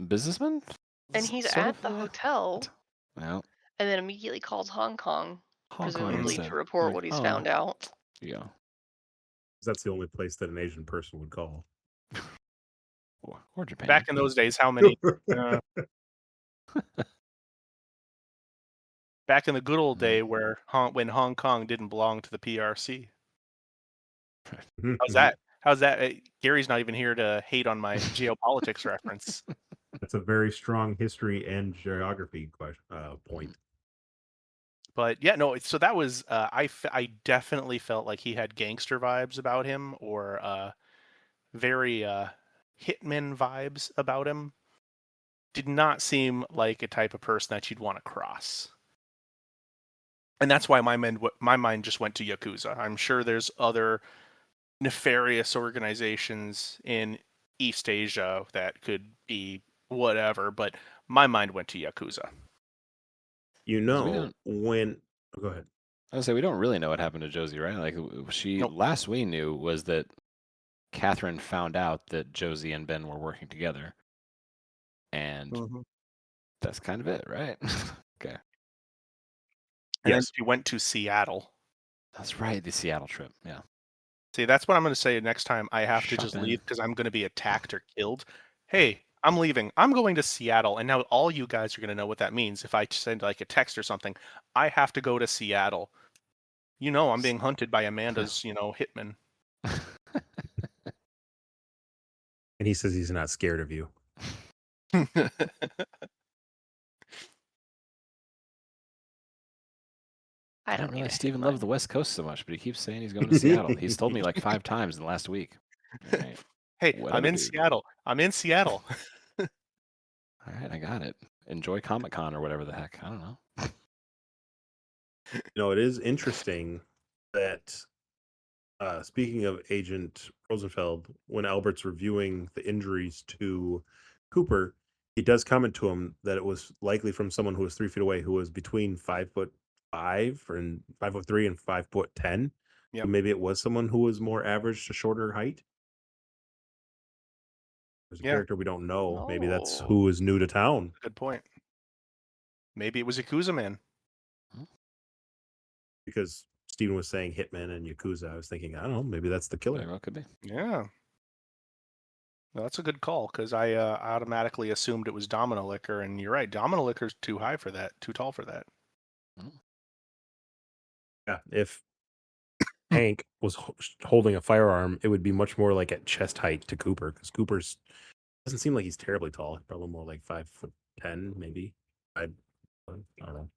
businessman, And he's sort at of? the hotel Well, and then immediately calls Hong Kong, Hong Kong presumably instead. to report Like, what he's oh, found out. yeah. That's the only place that an Asian person would call. Or Japan. Back in those days, how many? Back in the good old day where when Hong Kong didn't belong to the PRC. How's that? How's that? Gary's not even here to hate on my geopolitics reference. That's a very strong history and geography point. But yeah, no. So that was I definitely felt like he had gangster vibes about him, or very hitman vibes about him. Did not seem like a type of person that you'd want to cross. And that's why my mind just went to Yakuza. I'm sure there's other nefarious organizations in East Asia that could be whatever, but my mind went to Yakuza. You 'Cause we know, don't- when go ahead. I would say we don't really know what happened to Josie, right? Like Nope. last we knew was that Catherine found out that Josie and Ben were working together, and that's kind of it, right? Okay. And then Yes. she went to Seattle. That's right, the Seattle trip. Yeah. See, that's what I'm going to say next time I have to Shut just in. leave because I'm going to be attacked or killed. Hey, I'm leaving. I'm going to Seattle. And now all you guys are going to know what that means. If I send like a text or something, I have to go to Seattle. You know, I'm being hunted by Amanda's, hitman. And he says he's not scared of you. I don't don't need realize a Steven hitman. loves the West Coast so much, but he keeps saying he's going to Seattle. He's told me like 5 times in the last week. All right. Hey, Whatever, I'm in dude. Seattle. I'm in Seattle. All right, I got it. Enjoy Comic-Con or whatever the heck. I don't know. It is interesting that speaking of Agent Rosenfeld, when Albert's reviewing the injuries to Cooper, he does comment to him that it was likely from someone who was 3 feet away, who was between 5'5" and 5'3" and 5'10". Yep. So maybe it was someone who was more average to shorter height. There's a character we don't know. Maybe that's who is new to town. Good point. Maybe it was Yakuza Man. Because Steven was saying Hitman and Yakuza. I was thinking, I don't know, maybe that's the killer. Very well could be. Yeah. Well, that's a good call because I automatically assumed it was Domino Liquor, and you're right. Domino Liquor's too high for that, too tall for that. Yeah, if Hank was holding a firearm, it would be much more like at chest height to Cooper, because Cooper's doesn't seem like he's terribly tall. Probably more like 5'10", maybe. I don't know.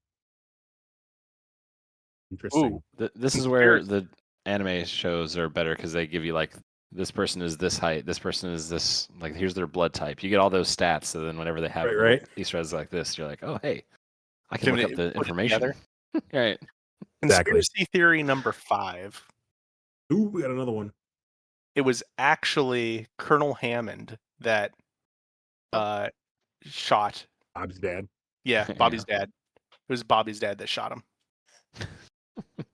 Interesting. Ooh, This is where the anime shows are better because they give you like this person is this height, this person is this, like, here's their blood type. You get all those stats, so then whenever they have Right, little right. Easter eggs like this, you're like, oh, hey, I can Can look we up the put it information. together? Right. Exactly. Conspiracy theory number 5. Ooh, we got another one. It was actually Colonel Hammond that shot. Bob's dad. Yeah, Bobby's dad. It was Bobby's dad that shot him.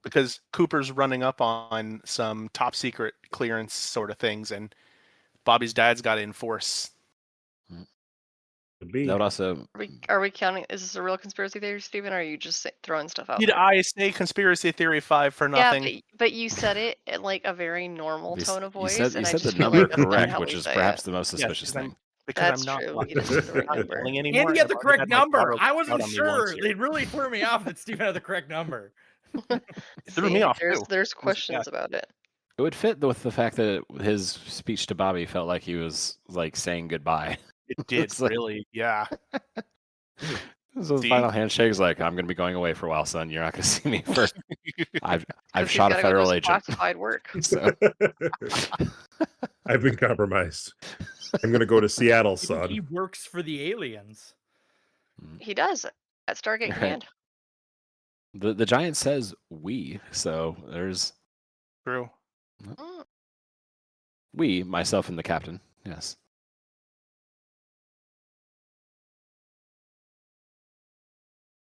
Because Cooper's running up on some top secret clearance sort of things, and Bobby's dad's got to enforce. Could be. That would also. Are we counting? Is this a real conspiracy theory, Stephen? Or are you just throwing stuff out Did there? I say conspiracy theory 5 for nothing? Yeah, but you said it in like a very normal tone of voice, You and said I the just feel number like that's not correct, how which we is say perhaps it. the most suspicious thing. Because That's I'm not true. like, You didn't say the right not number. yelling anymore. Andy had the I've already correct had my number. daughter I out wasn't on me sure. once here. It really threw me off that Stephen had the correct number. It threw me See, off too. there's Yeah. questions about it. It would fit with the fact that his speech to Bobby felt like he was like saying goodbye. It did It's like- really, yeah. So the See? final handshake is like, I'm going to be going away for a while, son. You're not going to see me for. I've 'Cause he's shot a gotta go do federal his agent. classified work. So I've been compromised. I'm gonna go to Seattle, Maybe son. he works for the aliens. He does at Stargate Right. Command. the giant says we, so there's True. Mm, we, myself and the captain. Yes.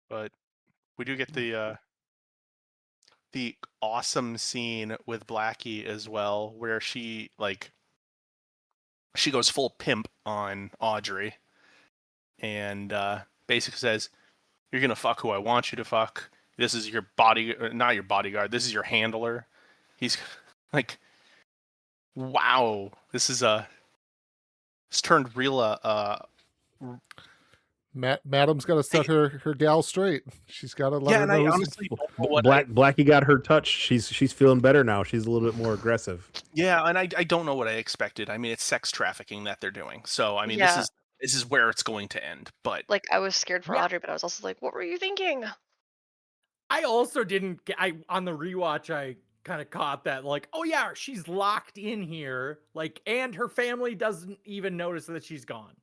But we do get the awesome scene with Blackie as well, where she goes full pimp on Audrey, and basically says, "You're gonna fuck who I want you to fuck. This is your not your bodyguard. This is your handler." He's like, "Wow, this is it's turned real Madam's got to set her gal straight. She's got to let yeah." her And know I who's- honestly don't know what I- Blackie got her touch. She's feeling better now. She's a little bit more aggressive. yeah, and I don't know what I expected. I mean, it's sex trafficking that they're doing, so I mean, Yeah. this is where it's going to end. But Like I was scared for Yeah. Audrey, but I was also like, what were you thinking? I also didn't get, on the rewatch, I kind of caught that, like, oh yeah, she's locked in here, like, and her family doesn't even notice that she's gone.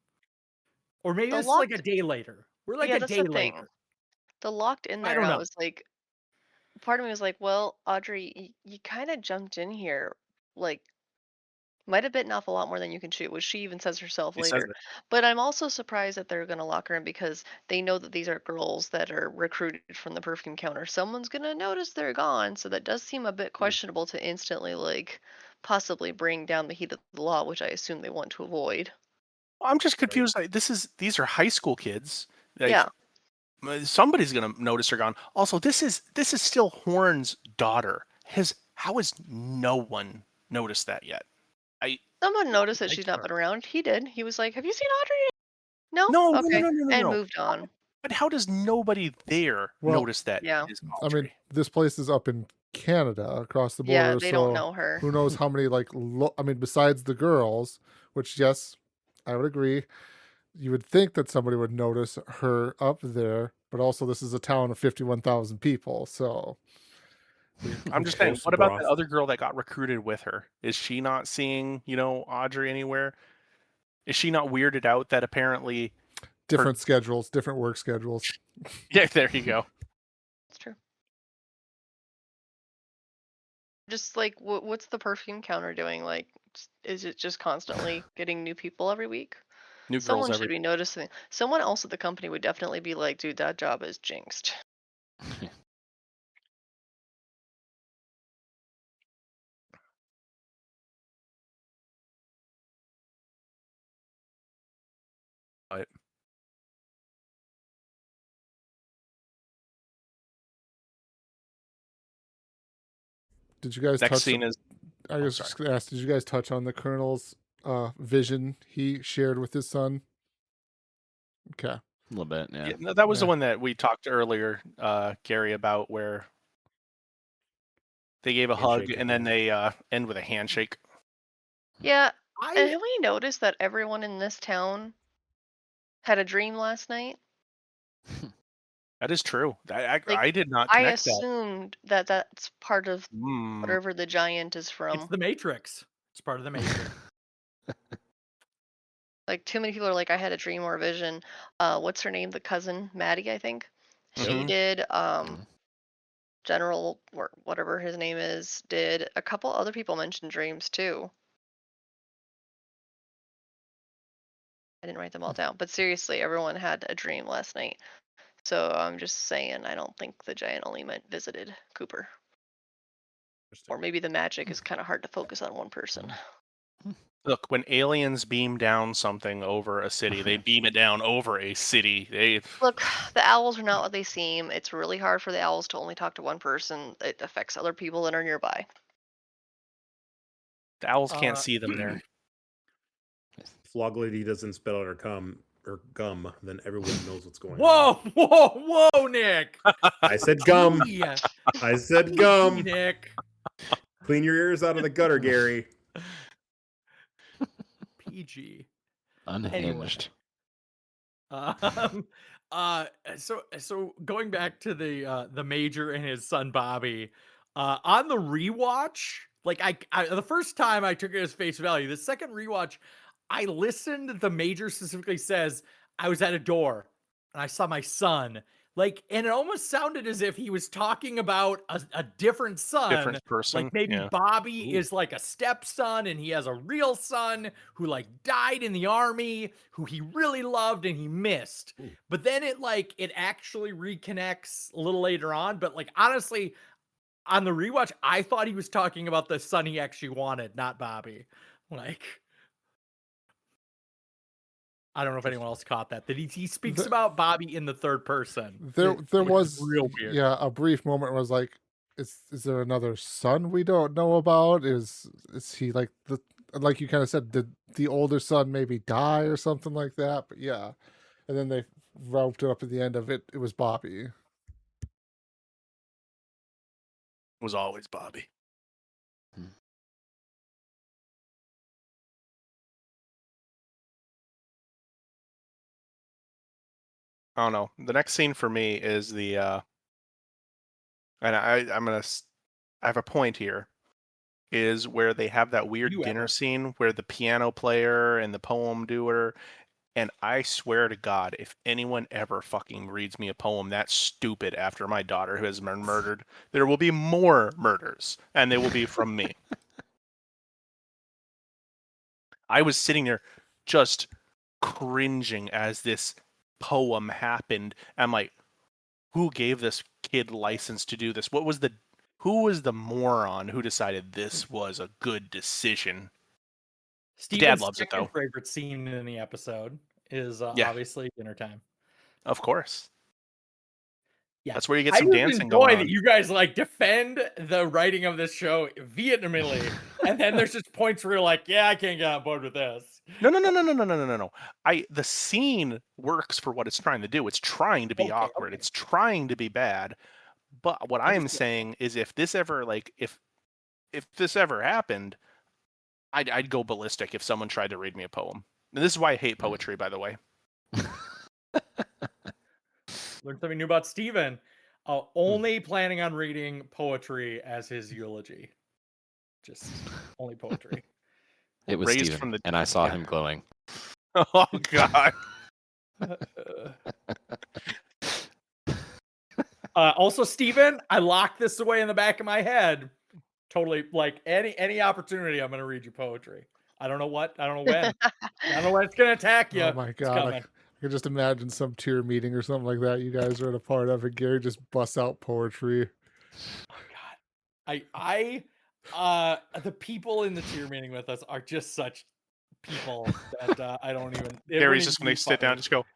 Or maybe The it's like a locked- day later. We're like yeah, a that's day the thing. later. The locked in I there, don't I know. was like, part of me was like, well, Audrey, you kind of jumped in here, like, might have bitten off a lot more than you can chew, which she even says herself She says later. it. But I'm also surprised that they're going to lock her in because they know that these are girls that are recruited from the perfume counter. Someone's going to notice they're gone, so that does seem a bit questionable to instantly, like, possibly bring down the heat of the law, which I assume they want to avoid. I'm just confused. Like, these are high school kids. Like, Yeah. somebody's gonna notice her gone. Also, this is still Horn's daughter. How has no one noticed that yet? Someone noticed that liked she's not her. been around. He did. He was like, have you seen Audrey? No? No, Okay. no. And moved on. But how does nobody there Well, notice that? yeah. Is I Audrey? mean, this place is up in Canada across the border. Yeah, they don't so know her. Who knows how many, like, I mean, besides the girls, which, yes, I would agree. You would think that somebody would notice her up there, but also this is a town of 51,000 people. So I'm just saying. Close to What about broth. the other girl that got recruited with her? Is she not seeing, Audrey anywhere? Is she not weirded out that apparently? different schedules, different work schedules. Yeah, there you go. That's true. Just like, what's the perfume counter doing? Like, is it just constantly getting new people every week? New girls Someone every. should be noticing. Someone else at the company would definitely be like, dude, that job is jinxed. But Did you guys next touch? scene is. I was just going to ask. Did you guys touch on the Colonel's vision he shared with his son? Okay. A little bit, yeah. Yeah, no, that was the Yeah. one that we talked earlier, Gary, about where they gave a hug Handshake and then again. they end with a handshake. Yeah. And I have we noticed that everyone in this town had a dream last night? That is true. I Like, did not I connect that. assumed that that's part of Mm, whatever the giant is it's from. the Matrix. It's part of the major. Like too many people are like, I had a dream or a vision. What's her name? The cousin, Maddie, I think. She Mhm. did. General or whatever his name is did. A couple other people mentioned dreams too. I didn't write them all down, but seriously, everyone had a dream last night. So I'm just saying, I don't think the giant only visited Cooper. Or maybe the magic is kind of hard to focus on one person. Look, when aliens beam down something over a city, they beam it down over a city. Look, the owls are not what they seem. It's really hard for the owls to only talk to one person. It affects other people that are nearby. The owls can't see them there. Flog Lady doesn't spit out her gum, then everyone knows what's going on. Whoa, Nick! I said gum. Yeah. I said gum. Nick. Clean your ears out of the gutter, Gary. PG. Unhinged. So going back to the Major and his son Bobby, on the rewatch, like I the first time I took it as face value. The second rewatch, I listened. The Major specifically says, I was at a door and I saw my son. Like, and it almost sounded as if he was talking about a different son. Different person. Like maybe yeah. Bobby is like a stepson and he has a real son who like died in the army, who he really loved and he missed. Ooh. But then it actually reconnects a little later on. But like, honestly, on the rewatch, I thought he was talking about the son he actually wanted, not Bobby. Like, I don't know if anyone else caught that. That he speaks about Bobby in the third person. There was real weird. Yeah, a brief moment where I was like, is there another son we don't know about? Is he like you kind of said, did the older son maybe die or something like that? But yeah. And then they roped it up at the end of it. It was Bobby. It was always Bobby. I don't know. The next scene for me is the and I have a point here, is where they have that weird dinner scene where the piano player and the poem doer, and I swear to God, if anyone ever fucking reads me a poem that stupid after my daughter who has been murdered, there will be more murders, and they will be from me. I was sitting there just cringing as this poem happened. I'm like, who gave this kid license to do this? Who was the moron who decided this was a good decision? Steven's Dad loves it though. Favorite scene in the episode is obviously dinner time. Of course. Yeah, that's where you get some dancing going on. That you guys like defend the writing of this show vehemently, and then there's just points where you're like, yeah, I can't get on board with this. No. The scene works for what it's trying to do. It's trying to be awkward. Okay. It's trying to be bad. But what I am saying is, if this ever if this ever happened, I'd go ballistic if someone tried to read me a poem. And this is why I hate poetry, by the way. Learned something new about Steven. Only planning on reading poetry as his eulogy. Just only poetry. It was Raised Steven, from and I saw him glowing. Oh, God. Also, Steven, I locked this away in the back of my head. Totally, like any opportunity, I'm going to read you poetry. I don't know what. I don't know when. I don't know when it's going to attack you. Oh, my God. I can just imagine some tier meeting or something like that you guys are at a part of, and Gary just busts out poetry. Oh, God. The people in the tier meeting with us are just such people that I don't even. Gary's just going to sit down and just go,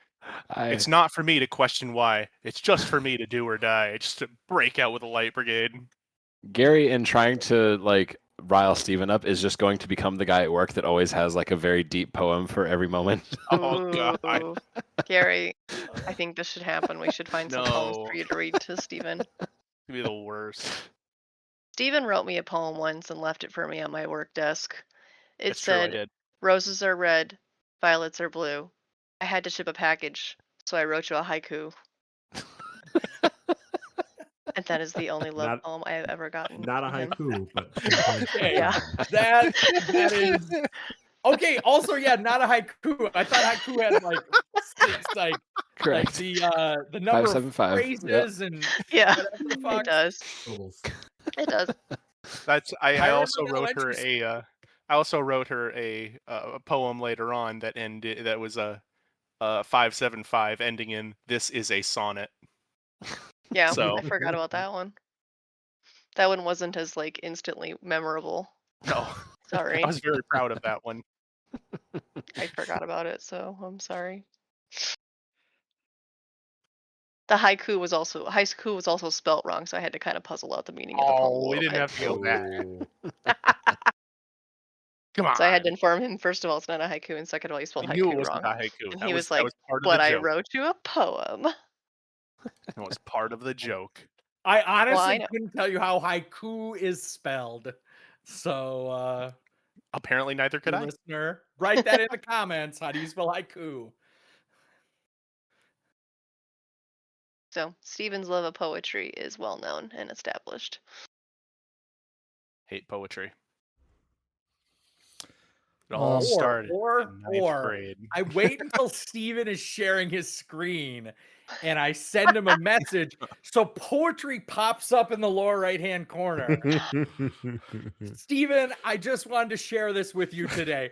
it's not for me to question why. It's just for me to do or die. Just to break out with a light brigade. Gary, in trying to rile Steven up, is just going to become the guy at work that always has a very deep poem for every moment. Oh, God. Gary, I think this should happen. We should find some poems for you to read to Steven. It'd be the worst. Steven wrote me a poem once and left it for me on my work desk. It said, true, roses are red, violets are blue. I had to ship a package, so I wrote you a haiku. And That is the only love Not- poem I have ever gotten. Not a from him. haiku, but Okay, Yeah. that is okay. Also, yeah, not a haiku. I thought haiku had like Correct. the number of 575. phrases and Yeah, whatever the it fuck. does. syllables. It does. That's I I also remember wrote her elementary I also wrote her a poem later on that ended that was a 575 ending in "This is a sonnet." Yeah, So I forgot about that one. That one wasn't as like instantly memorable. no, Sorry, I was very proud of that one. I forgot about it, so I'm sorry. The haiku was also spelt wrong, so I had to kind of puzzle out the meaning of the poem a Oh, we little didn't bit. have to go back. Oh. Come on. So I had to inform him, first of all, it's not a haiku, and second of all, he spelled We knew it haiku wasn't wrong. a haiku. And That he was was like, part of "But the I joke. wrote you a poem." It was part of the joke. I honestly know. couldn't tell you how haiku is spelled. So, Apparently, neither could I. listener, write that in the comments. How do you spell haiku? So Stephen's love of poetry is well known and established. Hate poetry. It all started in ninth grade. I wait until Steven is sharing his screen and I send him a message so poetry pops up in the lower right-hand corner. Steven, I just wanted to share this with you today.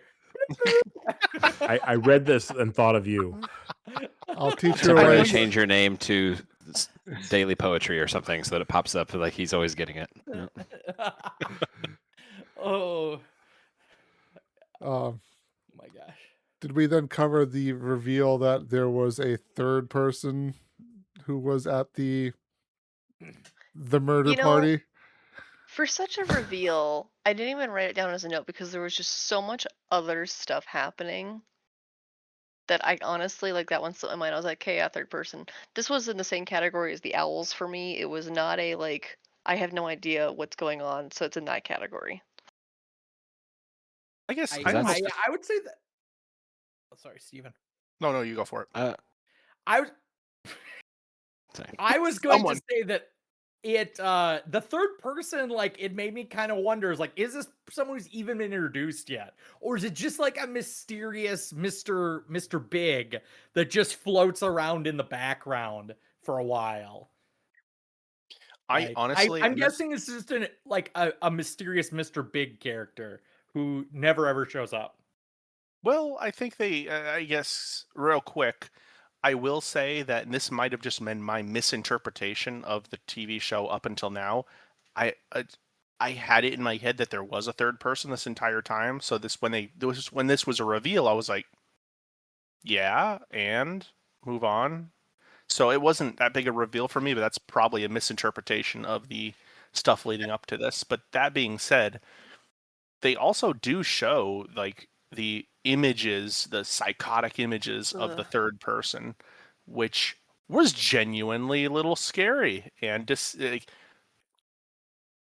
I read this and thought of you. I'll teach So you we're a gonna way. change your name to Daily Poetry or something so that it pops up like he's always getting it. Yeah. Oh Um, my gosh. did we then cover the reveal that there was a third person who was at the murder You know, party? For such a reveal, I didn't even write it down as a note because there was just so much other stuff happening that I honestly, like, that one slipped my mind. I was like, okay, yeah, third person. This was in the same category as the owls for me. It was not a, like, I have no idea what's going on, so it's in that category. I guess I would say that. Oh, sorry, Steven. No, you go for it. I was going to say that the third person, like, it made me kind of wonder, is like, is this someone who's even been introduced yet? Or is it just like a mysterious Mr. Big that just floats around in the background for a while? I honestly, I'm guessing it's just a mysterious Mr. Big character who never ever shows up. Well, I think I guess, real quick, I will say that, and this might have just been my misinterpretation of the TV show up until now. I had it in my head that there was a third person this entire time. So when this was a reveal, I was like, yeah, and move on. So it wasn't that big a reveal for me, but that's probably a misinterpretation of the stuff leading up to this. But that being said, they also do show like the images, the psychotic images of the third person, which was genuinely a little scary. And just like,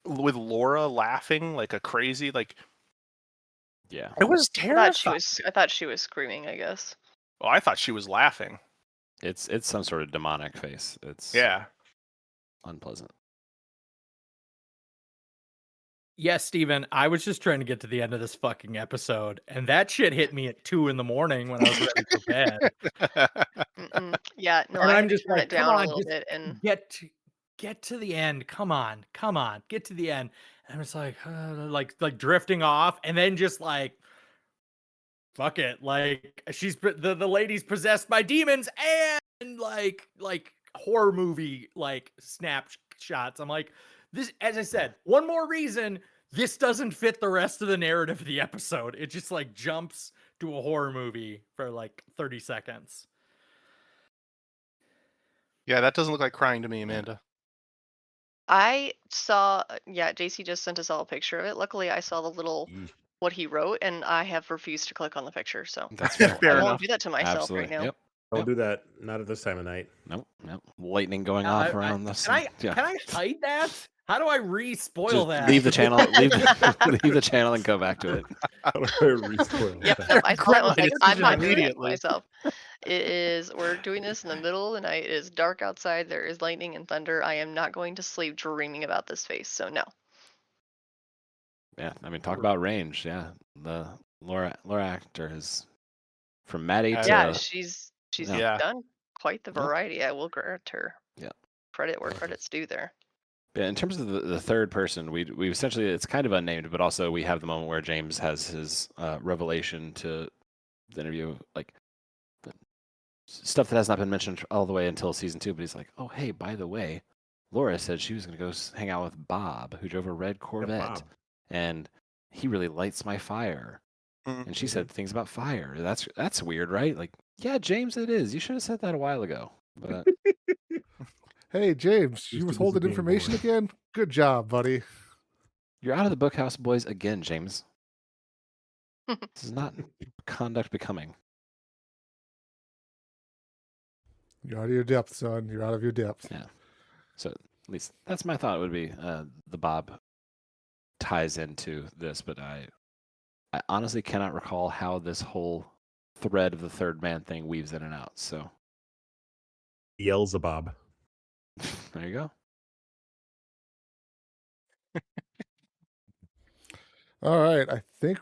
with Laura laughing like a crazy, like, Yeah. it was terrifying. I thought she was screaming, I guess. Oh, I thought she was laughing. It's some sort of demonic face. It's unpleasant. Yes, Steven, I was just trying to get to the end of this fucking episode, and that shit hit me at 2 a.m. when I was ready for bed. Yeah, no, and I I'm had to just turn like, it down a little bit and get to the end. Come on, get to the end. And it's like drifting off, and then just like, fuck it, like the lady's possessed by demons, and like horror movie like snapshots. I'm like, this, as I said, one more reason this doesn't fit the rest of the narrative of the episode. It just like jumps to a horror movie for like 30 seconds. Yeah, that doesn't look like crying to me, Amanda. I saw, JC just sent us all a picture of it. Luckily, I saw the little what he wrote, and I have refused to click on the picture. So That's fair. I won't do that to myself right now. Yep. Don't do that. Not at this time of night. Nope. Lightning going off around this. Can I hide that? How do I re-spoil that? Leave the channel. Leave the channel and go back to it. How do I re-spoil Yep, that? nope, I saw that one. Regret my I'm decision not doing it immediately. myself. We're doing this in the middle of the night. It is dark outside. There is lightning and thunder. I am not going to sleep dreaming about this face. So no. Yeah, I mean, talk about range. Yeah, the Laura actor is from Maddie to Yeah, she's Yeah. done quite the Yep. variety. I will grant her. Yeah. Credit where credit's due there. Yeah, in terms of the third person, we essentially, it's kind of unnamed, but also we have the moment where James has his revelation to the interview, like the stuff that has not been mentioned all the way until season 2. But he's like, "Oh, hey, by the way, Laura said she was going to go hang out with Bob, who drove a red Corvette, Bob. and he really lights my fire." And she said things about fire. That's weird, right? Like, yeah, James, it is. You should have said that a while ago. But Hey, James, Just you a withholding Game information Boy. again? Good job, buddy. you're out of the Bookhouse Boys again, James. This is not conduct becoming. You're out of your depth, son. You're out of your depth. Yeah. So at least that's my thought would be the Bob ties into this, but I honestly cannot recall how this whole thread of the third man thing weaves in and out. So Beelzebub. there you go. All right. I think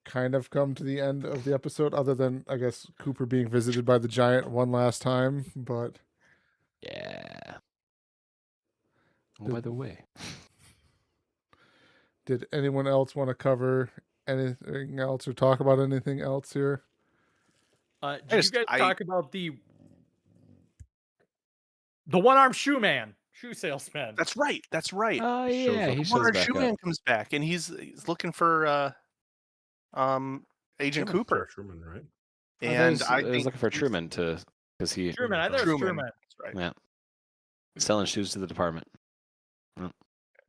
kind of come to the end of the episode, other than, I guess, Cooper being visited by the giant one last time. But Yeah. Oh, by the way, did anyone else want to cover anything else or talk about anything else here? Did you guys talk about the one-armed shoe salesman? That's right. That's right. oh Shows yeah, up. he shows Warren back Shoeman up. comes back, and he's looking for Agent Cooper. Truman, right? And I was think looking for he's- Truman because he Truman, I thought it was Truman. Truman. That's right. yeah selling shoes to the department.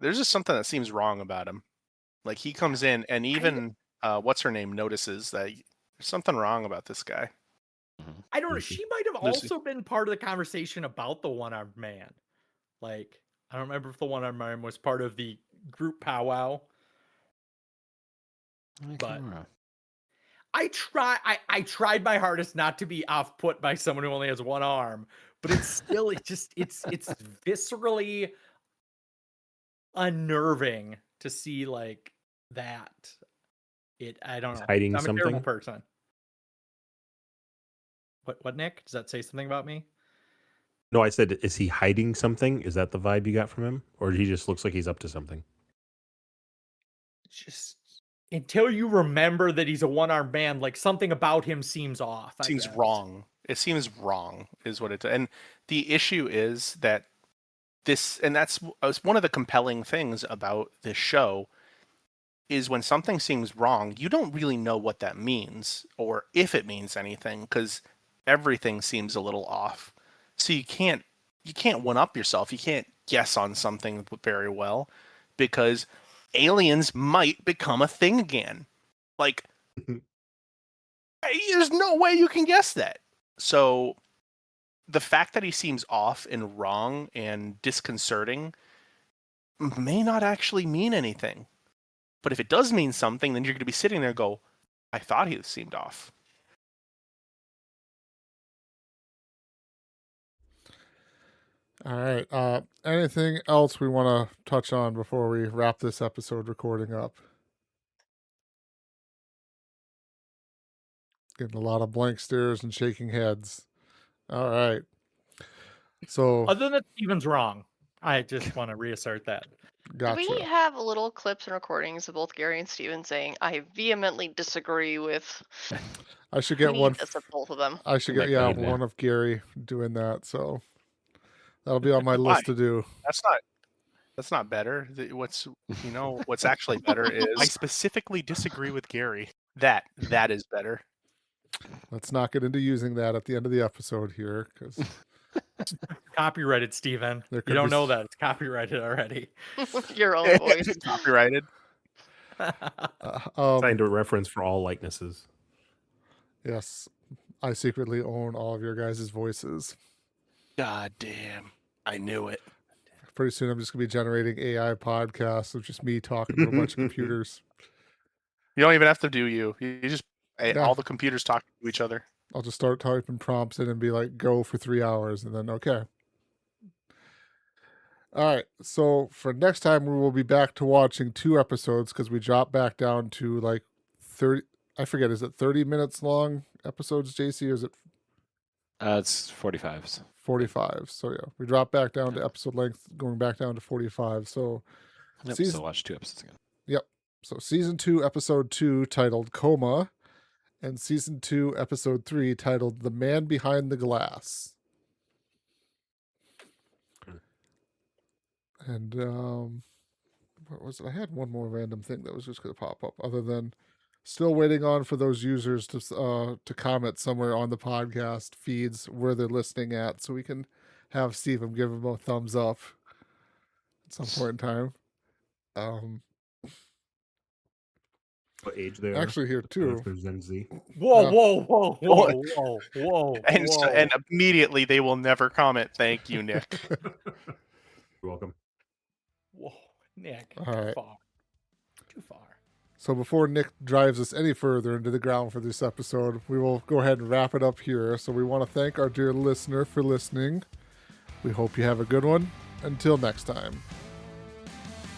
There's just something that seems wrong about him. Like he comes in, and even what's her name notices that there's something wrong about this guy. I don't know. Lucy. She might have Lucy. also been part of the conversation about the one-armed man. Like, I don't remember if the one-armed man was part of the group powwow. But I tried my hardest not to be off-put by someone who only has one arm, but it's still it's viscerally unnerving to see like that. I don't know. Hiding I'm a terrible something? person. What, Nick? Does that say something about me? No, I said, is he hiding something? Is that the vibe you got from him? Or he just looks like he's up to something? Just until you remember that he's a one-armed man, like something about him seems off. I Seems guess. wrong. It seems wrong, is what it. And the issue is that this, and that's one of the compelling things about this show, is when something seems wrong, you don't really know what that means or if it means anything, because everything seems a little off. So you can't one up yourself. You can't guess on something very well, because aliens might become a thing again. Like, there's no way you can guess that. So the fact that he seems off and wrong and disconcerting may not actually mean anything. But if it does mean something, then you're going to be sitting there and go, I thought he seemed off. All right. Anything else we want to touch on before we wrap this episode recording up? Getting a lot of blank stares and shaking heads. All right. So, Other than Steven's wrong, I just want to reassert that. gotcha. Do we have little clips and recordings of both Gary and Steven saying, I vehemently disagree with... I should We get need one. this of both of them. I should Make get that, one of Gary doing that. So that'll be on my list to do. That's not better. What's actually better is I specifically disagree with Gary. that is better. Let's not get into using that at the end of the episode here, because Copyrighted, Steven. There You could don't be know that. It's copyrighted already. Your own voice. Copyrighted. Signed a reference for all likenesses. yes, I secretly own all of your guys' voices. God damn. I knew it. pretty soon I'm just gonna be generating AI podcasts of just me talking to a bunch of computers. You don't even have to do you. You just Yeah. all the computers talk to each other. I'll just start typing prompts in and be like, go for 3 hours, and then okay. All right. So for next time, we will be back to watching 2 episodes because we dropped back down to like 30. I forget. Is it 30 minutes long episodes, JC, or is it It's 45s. 45? So yeah, we dropped back down to episode length, going back down to 45. So Yep, season, so watch 2 episodes again. Yep. So season 2, episode 2, titled Coma, and season 2, episode 3, titled The Man Behind the Glass. And what was it? I had one more random thing that was just going to pop up. Other than still waiting on for those users to comment somewhere on the podcast feeds where they're listening at, so we can have Stephen give them a thumbs up at some point in time. What age they are? Actually, here too. If there's Gen Z. Whoa. And immediately they will never comment. Thank you, Nick. You're welcome. Whoa, Nick. All Too right. far. Too far. So before Nick drives us any further into the ground for this episode, we will go ahead and wrap it up here. So we want to thank our dear listener for listening. We hope you have a good one. Until next time.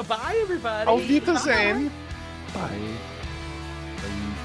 Bye, everybody. Auf Wiedersehen. Bye. Are you